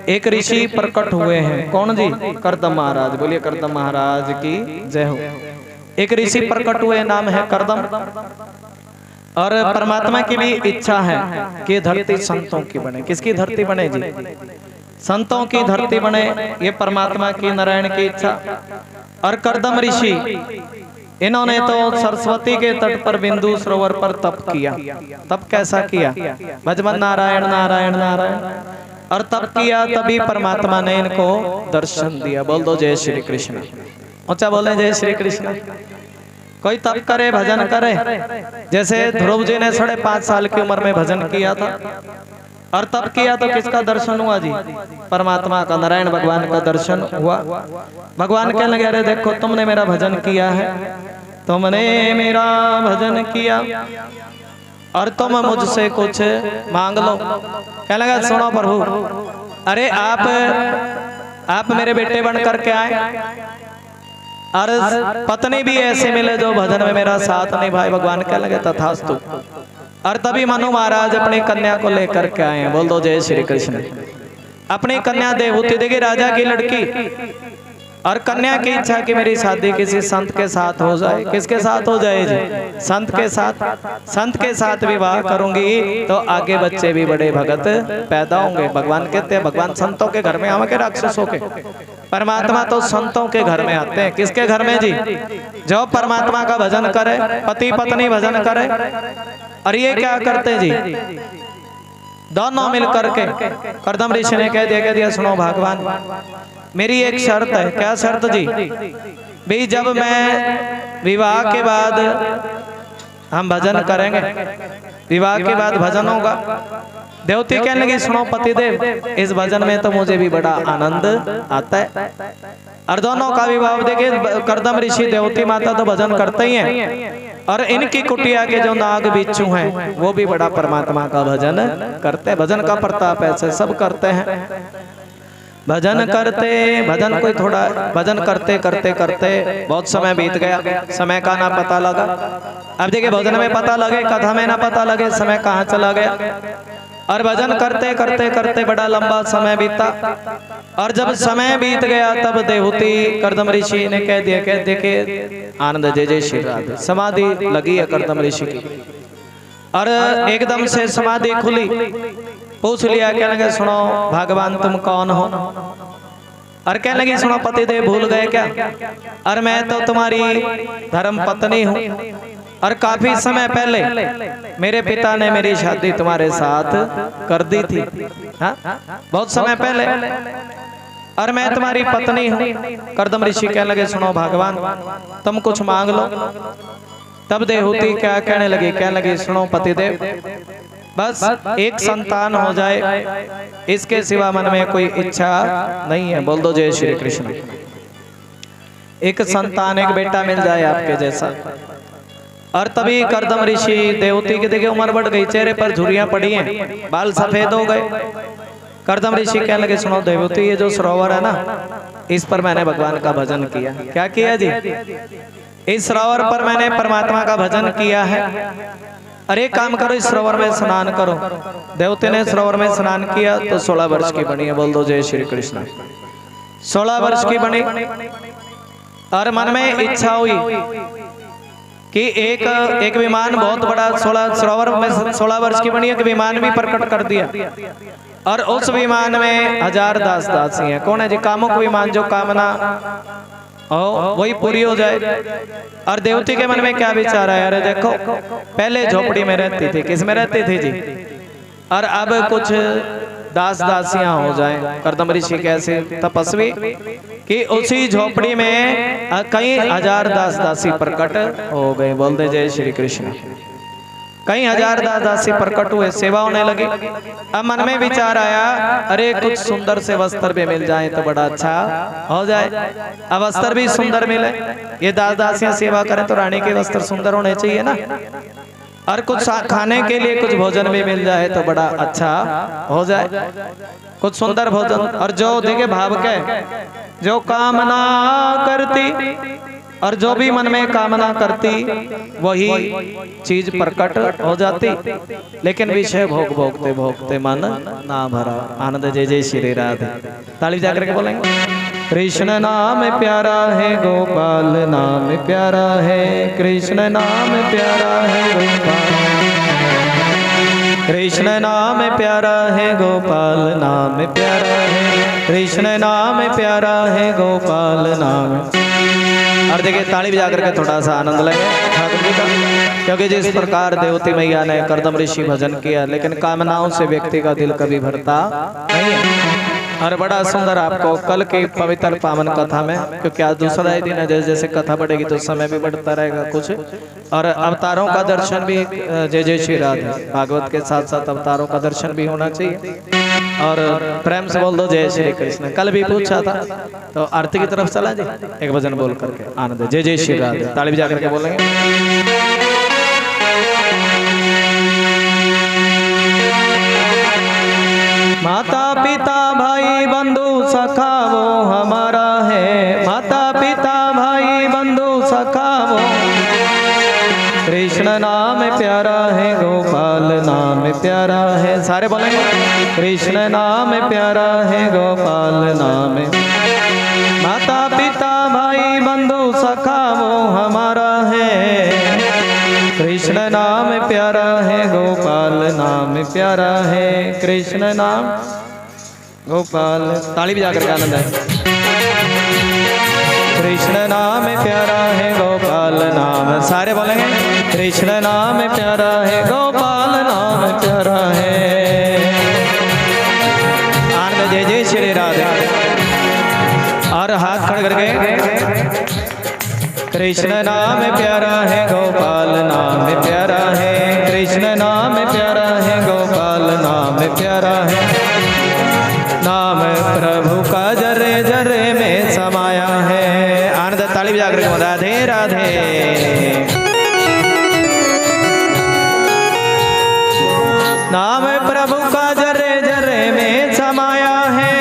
एक ऋषि प्रकट हुए हैं। कौन जी? कर्दम महाराज। बोलिए कर्दम महाराज की जय हो। एक ऋषि प्रकट हुए, नाम है कर्दम। और परमात्मा की भी इच्छा है कि धरती संतों की बने। किसकी धरती बने जी? संतों की धरती बने, ये परमात्मा की, नारायण की इच्छा। और कर्दम ऋषि, इन्होंने तो सरस्वती के तट पर बिंदु सरोवर पर तप किया। तप कैसा किया? भजमन नारायण नारायण नारायण। और तप किया, तभी परमात्मा ने इनको दर्शन दिया। बोल दो जय श्री कृष्ण। ऊंचा बोले जय श्री कृष्ण। कोई तप करे, भजन करे, जैसे ध्रुव जी ने 5.5 साल की उम्र में भजन किया था और तप किया, तो किसका दर्शन हुआ जी? परमात्मा का, नारायण भगवान का दर्शन हुआ। भगवान कहने लगे, अरे देखो तुमने मेरा भजन किया है, तुमने मेरा भजन किया और तुम मुझसे कुछ मांग लो। कहने लगा, सुनो प्रभु, अरे आप मेरे बेटे बन करके आए और पत्नी भी ऐसे मिले जो भजन में मेरा साथ निभाए। भगवान कहने लगे तथास्तु। और तभी मनु महाराज अपनी कन्या को लेकर के आए हैं। बोल दो जय श्री कृष्ण। अपनी कन्या देवहूति, देखिए राजा की लड़की, और कन्या की इच्छा कि मेरी शादी किसी संत के साथ हो जाए। किसके साथ हो जाए जी? संत के साथ। संत के साथ विवाह करूंगी तो आगे बच्चे भी बड़े भगत पैदा होंगे। भगवान कहते हैं, भगवान संतों के घर में आवे राक्षसों के? परमात्मा तो संतों के घर में आते हैं। किसके घर में जी? जो परमात्मा का भजन करे, पति पत्नी भजन करे। और ये क्या करते जी? दोनों मिलकर के। कर्दम ऋषि ने कह दिया, सुनो भगवान, मेरी एक शर्त है। क्या शर्त जी? भाई जब मैं विवाह के बाद हम भजन करेंगे, विवाह के बाद भजन होगा। देवती कहने लगी, सुनो पतिदेव, इस भजन में तो मुझे भी बड़ा आनंद आता है। और दोनों का विवाह देखिए, कर्दम ऋषि, देवती माता तो भजन करते ही हैं, और इनकी कुटिया के जो नाग बिच्छू हैं वो भी बड़ा परमात्मा का भजन करते हैं। भजन का प्रताप ऐसे सब करते हैं। भजन करते, भजन कोई थोड़ा भजन करते करते करते बहुत समय बीत गया, समय का ना पता लगा। अब देखिए, भजन में पता लगे, कथा में ना पता लगे, समय कहाँ चला गया। और भजन करते करते करते बड़ा लंबा समय बीता। और जब समय बीत गया, तब देवहूति कर्दम ऋषि ने कह दिया, देखे आनंद जय जय श्री राधे। समाधि लगी है कर्दम ऋषि की, और एकदम से समाधि खुली। पूछ लिया, कहने लगे, सुनो भगवान तुम कौन हो? और कहने लगी, सुनो पतिदेव, भूल गए क्या? और मैं तो तुम्हारी धर्म पत्नी हूँ, और काफी समय पहले मेरे पिता ने मेरी शादी तुम्हारे साथ कर दी थी। हाँ? बहुत समय पहले, और मैं तुम्हारी पत्नी हूँ। कर्दम ऋषि कहने लगे, सुनो भगवान, तुम कुछ मांग लो। तब देवहूति क्या कहने लगी? कहने लगी, सुनो पतिदेव, बस एक संतान हो जाए, इसके सिवा मन में कोई इच्छा नहीं है। बोल दो जय श्री कृष्ण। एक संतान, एक बेटा मिल जाए आपके जैसा। और तभी कर्दम ऋषि देवती की देखिए उम्र बढ़ गई, चेहरे पर झुर्रियां पड़ी हैं, बाल सफेद हो गए। कर्दम ऋषि कहने लगे सुनो देवती, ये जो सरोवर है ना, इस पर मैंने भगवान का भजन किया। क्या किया जी? इस सरोवर पर मैंने परमात्मा का भजन किया है। अरे काम करो, इस सरोवर में स्नान करो। देवते ने सरोवर में स्नान किया तो 16 वर्ष की बनी है। बोल दो जय श्री कृष्ण। 16 वर्ष की बनी और मन में इच्छा हुई कि एक विमान बहुत बड़ा 16 सरोवर में 16 वर्ष की बनी एक विमान भी प्रकट कर दिया और उस विमान में 1000 दास दासी हैं। कौन है जी? कामुक विमान, जो कामना हो वही पूरी हो जाए। और देवती के मन में क्या विचार है? अरे देखो, पहले झोपड़ी में रहती थी, किस में रहती थी जी? और अब कुछ दास दासियां हो जाएं। कर्दम ऋषि कैसे तपस्वी कि उसी झोपड़ी में कई 1000 दास दासी प्रकट हो गए। बोल दे जय श्री कृष्ण। कई 1000 दास दासी प्रकट हुए, सेवा होने लगी। अब मन में विचार आया, अरे कुछ सुंदर से वस्त्र भी मिल जाए तो बड़ा अच्छा हो जाए। अब वस्त्र भी सुंदर मिले, ये दास दासियां सेवा करें तो रानी के वस्त्र सुंदर होने चाहिए ना। और कुछ खाने के लिए कुछ भोजन भी मिल जाए तो बड़ा अच्छा हो जाए, कुछ सुंदर भोजन। और जो देखिए भाव के जो कामना करती और जो भी मन में कामना करती वही चीज प्रकट हो जाती। लेकिन विषय भोग भोगते भोगते मन ना भरा। आनंद जय जय श्री राधे। ताली जाकर के बोलेंगे। कृष्ण नाम प्यारा है, गोपाल नाम प्यारा है, कृष्ण नाम प्यारा है गोपाल। कृष्ण नाम प्यारा है, गोपाल नाम प्यारा है, कृष्ण नाम प्यारा है, गोपाल नाम। और देखिए ताली बजा करके थोड़ा सा आनंद लगे ठाकुर जी का, क्योंकि जिस प्रकार देवती मैया ने कर्दम ऋषि भजन किया, लेकिन कामनाओं से व्यक्ति का दिल कभी भरता नहीं है। और बड़ा सुंदर आपको कल की पवित्र पावन कथा में, क्योंकि आज दूसरा ही दिन है, जैसे जैसे कथा बढ़ेगी तो समय भी बढ़ता रहेगा कुछ। और अवतारों का दर्शन भी, जय जय श्री राधे, भागवत के साथ साथ अवतारों का दर्शन भी होना चाहिए। और प्रेम से बोल दो जय श्री कृष्ण। कल भी पूछा था तो आरती की तरफ चला जी, एक भजन बोल करके आनंद जय जय श्री राधे। ताली बजा करके बोलेंगे। माता पिता भाई बंधु सखा वो हमारा है, माता पिता भाई बंधु सखा वो। कृष्ण नाम प्यारा है, गोपाल नाम प्यारा है। सारे बोलेंगे। कृष्ण नाम प्यारा है, गोपाल नाम। माता पिता भाई बंधु सखा वो हमारा है। कृष्ण नाम प्यारा है, गोपाल नाम प्यारा है, कृष्ण नाम गोपाल। ताली भी जाकर के आनंद है। कृष्ण नाम प्यारा है, गोपाल नाम। सारे बोलेंगे। कृष्ण नाम प्यारा है, गोपाल नाम प्यारा है। आनंद जय जय श्री राधे। और हाथ खड़े करके। कृष्ण नाम प्यारा है, गोपाल नाम प्यारा है, कृष्ण नाम प्यारा है, गोपाल नाम प्यारा है। नाम प्रभु का जरे जरे में समाया है। आनंद ताली बजा कर राधे राधे। नाम प्रभु का जरे जरे में समाया है।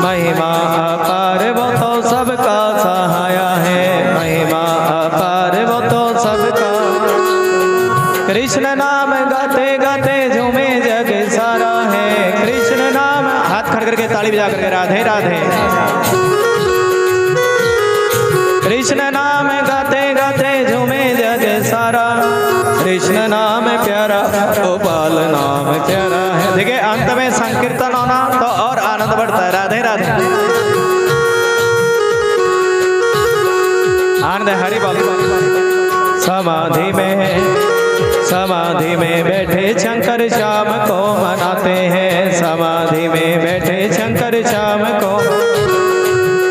महिमा अपार वो तो सबका सहाया है, महिमा अपार वो तो सबका। कृष्ण नाम गाते गाते झूमे जग सारा है। कृष्ण नाम। हाथ खड़ करके ताली बजा करके राधे राधे। कृष्ण नाम गाते गाते झूमे जग सारा। कृष्ण नाम प्यारा, गोपाल नाम प्यारा है। देखिए अंत में संकीर्तन होना तो और आनंद बढ़ता है। राधे राधे। आनंद हरि बोल। समाधि में बैठे शंकर श्याम को मनाते हैं। समाधि में बैठे शंकर श्याम को।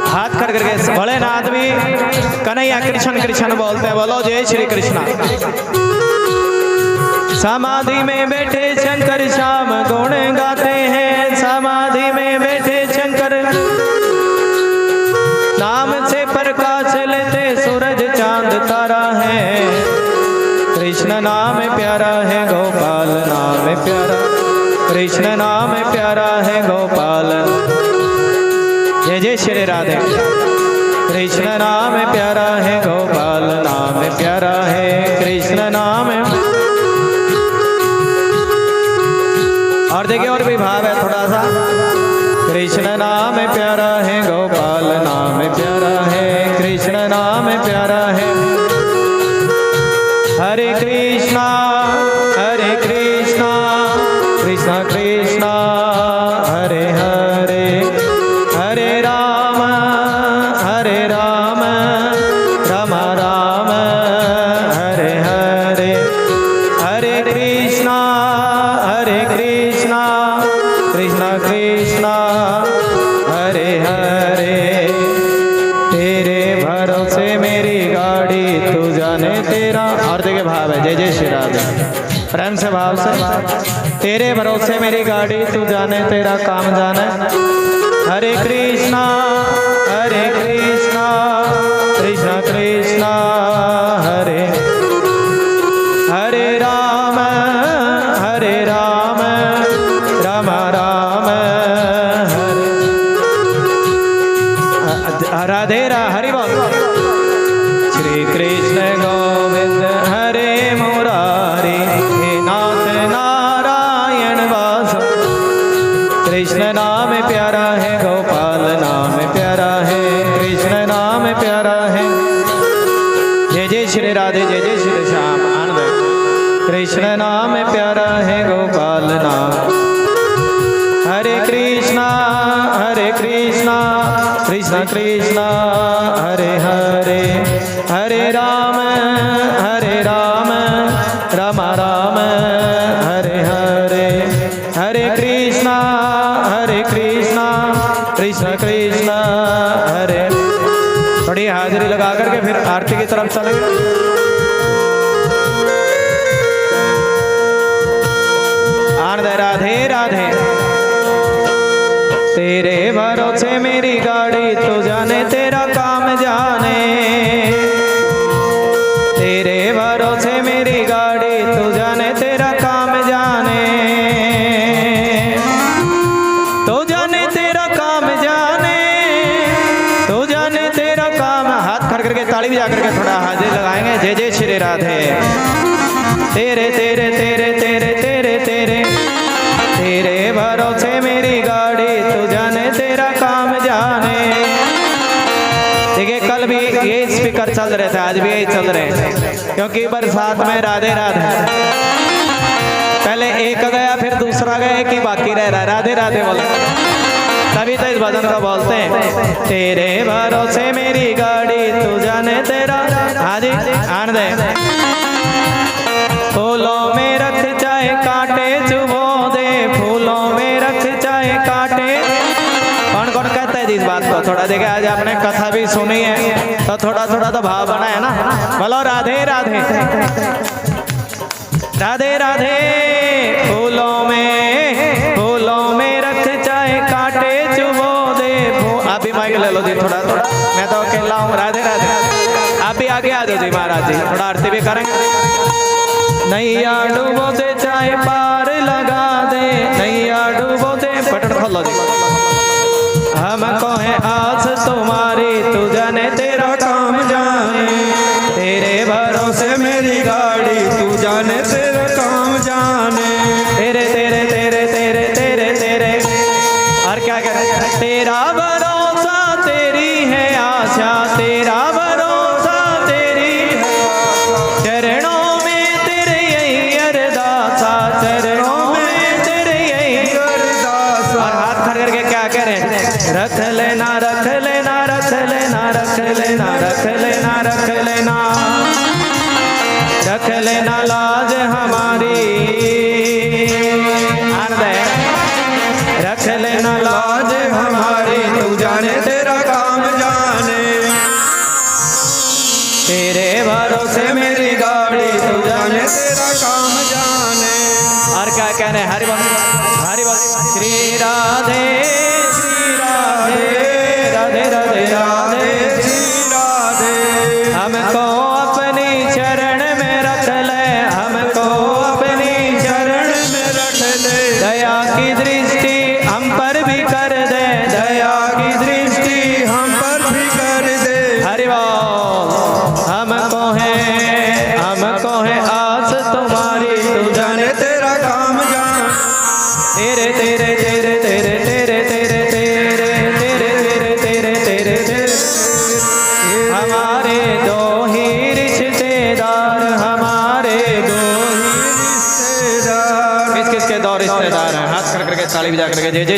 हाथ खड़ करके भोलेनाथ भी कन्हैया कृष्ण कृष्ण बोलते हैं। बोलो जय श्री कृष्ण। समाधि में बैठे शंकर श्याम गुण गाते हैं। समाधि में बैठे शंकर प्यारा, कृष्ण नाम प्यारा है गोपाल। जय जय श्री राधे। कृष्ण नाम प्यारा है गोपाल, नाम प्यारा है कृष्ण नाम। और देखिए और भी भाव है थोड़ा सा। कृष्ण नाम प्यारा है गोपाल, नाम प्यारा है कृष्ण नाम प्यारा है। हरे कृष्णा कृष्णा कृष्णा हरे हरे, हरे राम राम राम हरे हरे। हरे कृष्णा कृष्णा कृष्णा हरे हरे। तेरे भरोसे मेरी गाड़ी, तू जाने तेरा। और देखिए भाव है, जय जय श्री राधे, प्रेम से भाव से। तेरे भरोसे मेरी गाड़ी, तू जाने तेरा काम जाने। हरे कृष्णा कृष्णा कृष्णा हरे हरे। राम राम राम हरे। राधे हरि बोल। श्री कृष्ण गोविंद हरे मुरारी, हे नाथ नारायण वास। कृष्ण नाम प्यारा है गोपाल, नाम प्यारा है कृष्ण नाम प्यारा है। जय जय श्री राधे, जय जय श्री श्याम आनंद। कृष्ण नाम प्यारा है गोपाल नाम। हरे कृष्णा कृष्णा हरे हरे, हरे राम राम हरे हरे। हरे कृष्णा कृष्णा हरे। थोड़ी हाजिरी लगा करके फिर आरती की तरफ चलेंगे। आनंद राधे राधे। तेरे भरोसे मेरी गाड़ी, तू जाने तेरा काम जाने। तेरे भरोसे मेरी गाड़ी, तू जाने तेरा काम जाने। तू जाने तेरा काम जाने, तू जाने तेरा काम। हाथ खड़ करके ताली बजा करके थोड़ा हाजिर लगाएंगे। जय जय श्री राधे। तेरे तेरे तेरे तेरे तेरे तेरे तेरे भरोसे मेरी गाड़ी, तू जाने तेरा काम जाने। देखिए कल भी ये स्पीकर चल रहे थे, आज भी यही चल रहे हैं, क्योंकि बरसात में राधे राधे। पहले एक गया फिर दूसरा गया, एक ही बाकी रह रहा, राधे राधे बोले। तभी तो इस भजन को बोलते हैं। तेरे भरोसे मेरी गाड़ी, तू जाने तेरा। हाजी आनंद। फूलों में रख चाहे कांटे चुभो दे, फूलों में रख चाहे कांटे। कौन कौन कहता है इस बात को? थोड़ा देखे, आज आपने कथा भी सुनी है तो थोड़ा थोड़ा तो भाव बना है ना। बोलो राधे राधे राधे राधे। फूलों में रख चाहे कांटे चुभो दे। आप भी माइक ले लो जी थोड़ा थोड़ा, मैं तो अकेला हूँ। राधे राधे। आप भी आगे आ जाओ जी महाराज जी, थोड़ा आरती भी करेंगे। नैया डूबो दे चाहे पार लगा दे, नैया डूबो दे। बटन खोलो जी। हमको है आस तुम्हारी, तू जाने तेरा काम जाने। तेरे भरोसे मेरी गाड़ी, तू जाने तेरा काम जाने। तेरे तेरे तेरे तेरे तेरे तेरे। और क्या कह रहे? तेरा भरोसा तेरी है आशा, तेरा भरोसा तेरी है। चरणों में तेरे यही अरदासा, चरणों में तेरे यही अरदासा। और हाथ खड़ करके क्या कह रहे हैं? रख लेना रख लेना रख लेना रख लेना रख लेना रख लेना रख लेना लाज हमारी। रख लेना लाज हमारी, तू जाने तेरा काम जाने। तेरे भरोसे मेरी गाड़ी, तू जाने तेरा काम जाने। और क्या कह रहे हैं? हरि बोल हरि बोल। श्री राधे राधे राधे राधे श्री राधे। हमको अपनी चरण में रख ले, हमको अपनी चरण में रख तेरे तेरे तेरे तेरे तेरे तेरे तेरे तेरे तेरे तेरे तेरे हमारे दो ही रिश्तेदार, हमारे दो ही रिश्तेदार। किस किस के दो रिश्तेदार हैं? हाथ कर करके ताली बजा करके जय जय।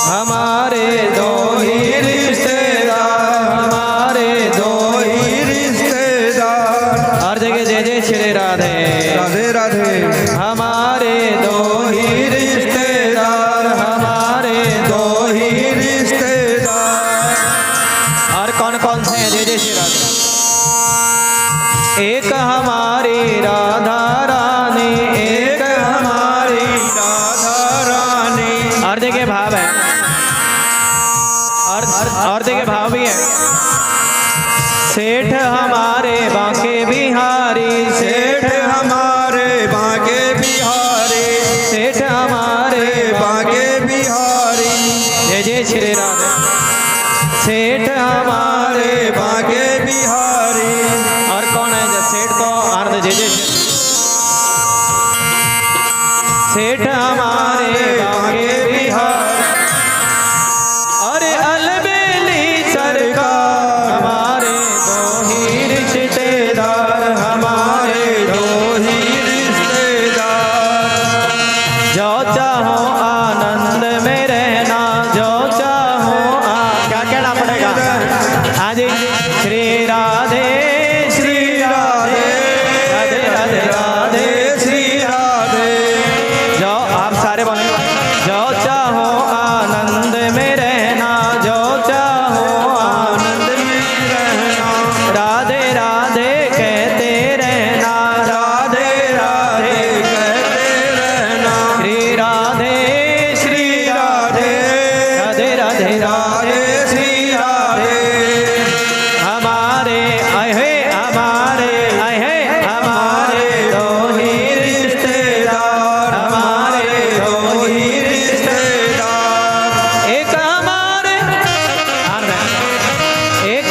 हमारे दो ही रिश्तेदार, हमारे दो ही रिश्तेदार। हर जगह जय जय श्री राधे राधे राधे। हमारे दो ही रिश्तेदार, हमारे दो ही रिश्तेदार। और कौन कौन से हैं? जय जय श्री राधे। एक हमारी राधा रानी, एक हमारी राधा रानी। हर जगह भाव है और देखिए भाव भी है। सेठ हमारे बांके बिहारी, सेठ हमारे बांके बिहारी, सेठ हमारे बांके बिहारी। जय जय श्री राधे। सेठ हमारे बांके बिहारी। और कौन है जब सेठ? तो आनंद जय जय। सेठ हमारे बांके बिहारी। अरे अलबेली सरकार, हमारे दो ही रिश्तेदार, हमारे दो ही रिश्तेदार। जो चाहो आनंद में रहना, जो चाहो क्या कहना पड़ेगा? हाँ जी। श्री राधे श्री राधे राधे राधे राधे श्री राधे। जो आप सारे बोले, जो चाहो आनंद में रहना, जो चाहो आनंद में रहना। राधे राधे कहते रहना, राधे राधे कहते रहना। श्री राधे श्री राधे राधे राधे राधे श्री राधे। हमारे आहे हमारे आहे हमारे दो ही रिश्तेदार, हमारे दो ही रिश्तेदार। एक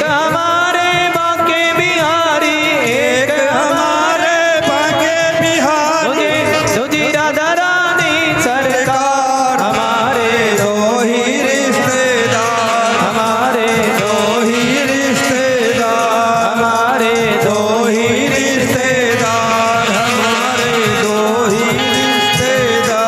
हमारे बांके बिहारी, एक हमारे बांके बिहारी। तुझी राधा रानी सरकार, हमारे दो ही रिश्तेदार, हमारे दो ही रिश्तेदार, हमारे दो ही रिश्तेदार, हमारे दो ही रिश्तेदार,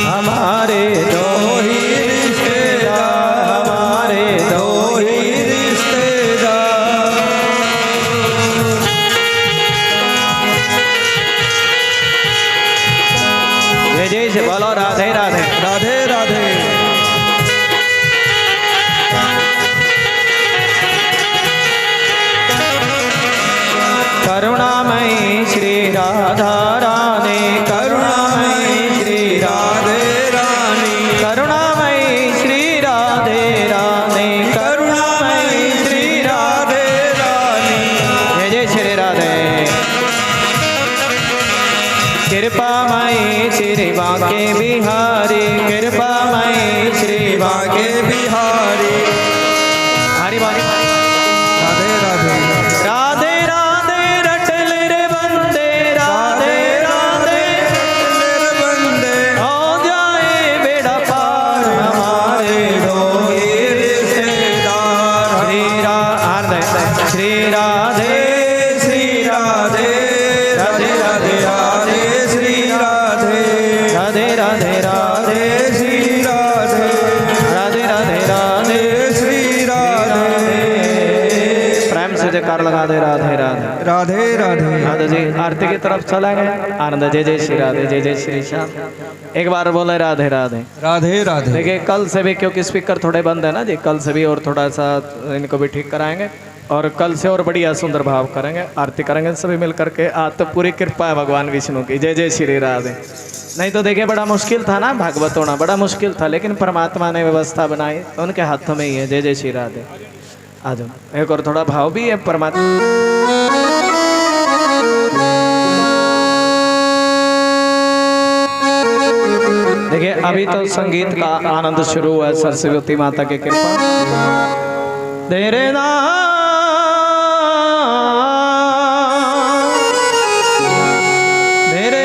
हमारे दो ही रिश्तेदार, हमारे दो ही रिश्तेदार। जय जय से बोलो राधे राधे राधे राधे। करुणामयी श्री राधा रानी, करुणामयी श्री राधे रानी, करुणामयी श्री राधे रानी, करुणामयी श्री राधे रानी। जय जय श्री राधे। कृपामयी श्री बांके बिहारी, कृपामयी श्री बांके बिहारी। हरि बारी राधे राधे राधे राधे रटल रे बंदे, राधे राधे रे बंदे। हो जाए बेड़ा पार, हमारे दो ही रिश्तेदार। श्री राधे श्री राधे राधे राधे राधे श्री राधे राधे राधे राधे श्री राधे राधे राधे राधे श्री राधे। प्रेम से जयकार लगा दे राधे राधे राधे राधे राधे जी। आरती की तरफ चला गया आनंद। जय जय श्री राधे जय जय श्री श्याम। एक बार बोले राधे राधे राधे राधे। देखिए कल से भी, क्योंकि स्पीकर थोड़े बंद है ना जी, कल से भी और थोड़ा सा इनको भी ठीक कराएंगे और कल से और बढ़िया सुंदर भाव करेंगे, आरती करेंगे सभी मिल करके। आज तो पूरी कृपा है भगवान विष्णु की। जय जय श्री राधे। नहीं तो देखिए बड़ा मुश्किल था ना भागवत होना, बड़ा मुश्किल था, लेकिन परमात्मा ने व्यवस्था बनाई तो उनके हाथों में ही है। जय जय श्री राधे। आ जाओ। एक और थोड़ा भाव भी है परमात्मा। देखिए अभी तो संगीत का आनंद शुरू हुआ है, सरस्वती माता की कृपा। तेरे नाम तेरे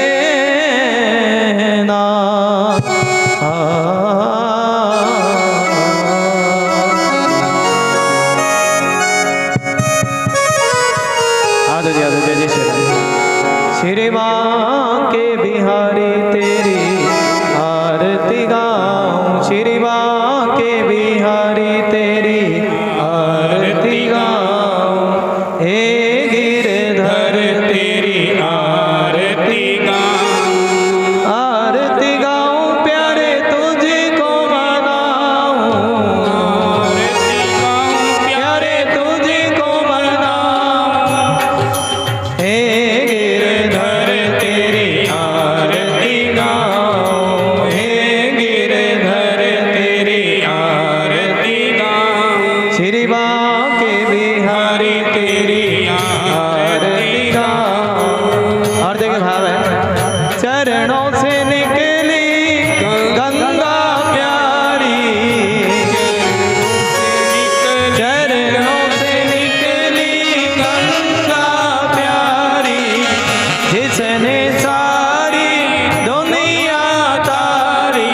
चरणों से निकली गंगा प्यारी, चरणों से निकली गंगा प्यारी, जिसने सारी दुनिया तारी,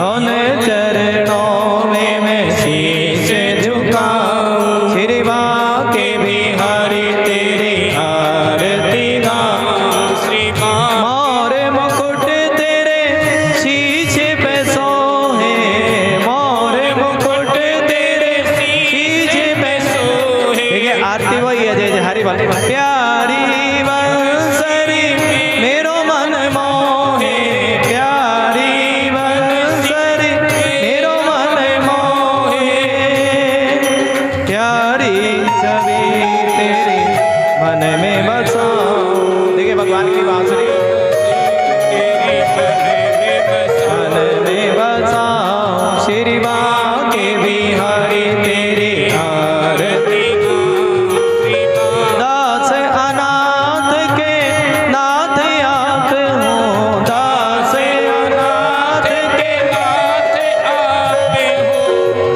उन चरणों में मैं शीश झुकाऊं। श्री माँ के बिहारी तेरी आरती गाऊं। श्री मोर मुकुट तेरे शीश पे सोहे, मोर मुकुट तेरे शीश पे सोहे। देखिए आरती वही है जय जय हरि बोल। प्यारी बंसरी मेरो मन मोहे, प्यारी बंसरी मेरो मन मोहे, प्यारी छवि तेरी मन में बसाऊं। देखिए भगवान की बांसुरी मन में बसाऊं। श्री माँ के बिहारी तेरी आरती दास अनाथ के नाथ आप हो, दास अनाथ के नाथ आप हो,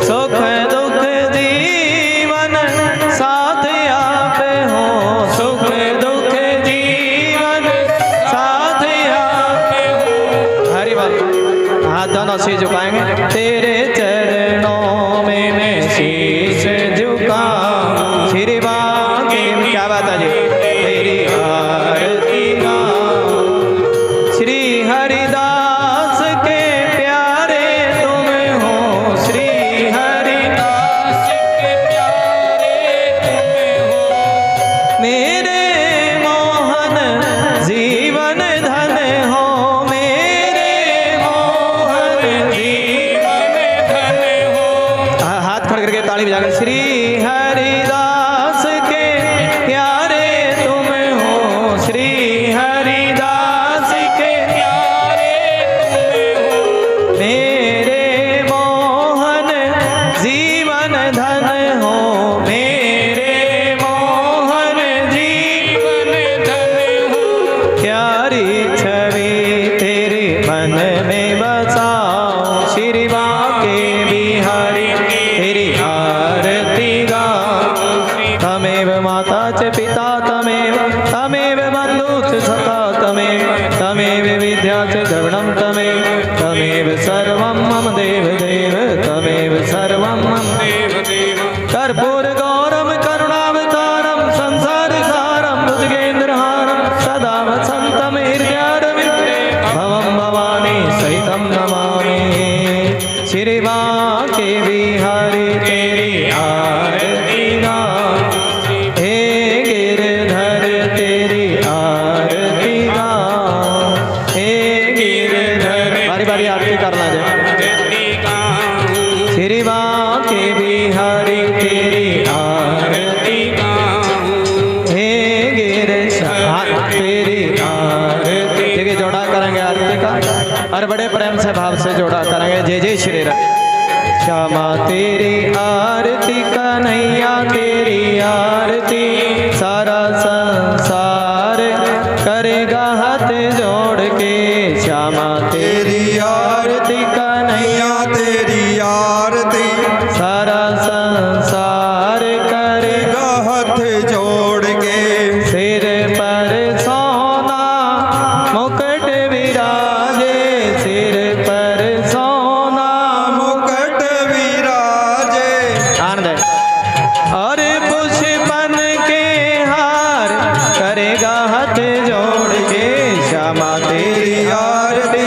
सुख दुख जीवन साथ आप हो, सुख दुख जीवन साथ आप हो। हरि बोल। हाथ दोनों से झुकाएंगे। तेरे चरणों में मैं शीश झुकाऊं। श्री माँ की क्या बात है जी, तेरी आरती गाऊं। श्री हरिदास के प्यारे तुम हो, श्री हरिदास के प्यारे तुम हो, मेरे मोहन जीवन धन हो, मेरे मोहन जीवन धन हो। हाथ खड़ करके ताली बजाकर श्री हरिदास के प्यारे तुम हो, श्री हरिदास के प्यारे तुम हो, मेरे मोहन जीवन धन हो, मेरे मोहन जीवन धन हो, प्यारी छवि तेरी मन में बसाऊं। श्री माँ के बिहारी तेरी आरती गाऊं। तमेव माता च पिता तमेव, तमेव बन्धु च सखा तमेव, तमेव विद्या च द्रविणं तमेव, तमेव सर्वं मम देव देव, तमेव सर्वं मम देव देव। कर्पूर गौरम करुणावतारम संसार सारम भुजगेन्द्रहारम सदा वसन्तं हृदयारविन्दे भवं भवानी सहितं नमामि। श्री माँ के बिहारी तेरी आरती गाऊं। हे गिरधर तेरी आरती गाऊं। हे गिरधर बारी बारी आरती करना जाए। श्री माँ के बिहारी तेरी आरती गाऊं। हे गिरधर तेरी आरती। देखिए जोड़ा करेंगे आरती का और बड़े प्रेम से भाव से जोड़ा करेंगे। जय जय श्री राम। श्यामा तेरी आरती कन्हैया तेरी आरती, सारा संसार करेगा हाथ जोड़ के। श्यामा तेरी आरती कन्हैया तेरी आरती, सारा संसार करेगा हाथ जोड़ के। सिर पर सोना मुकुट विराजे, सिर पर सोना मुकुट विराजे। आनंद और पुष्पन के हार करेगा हाथ जोड़ के। श्यामा तेरी आरती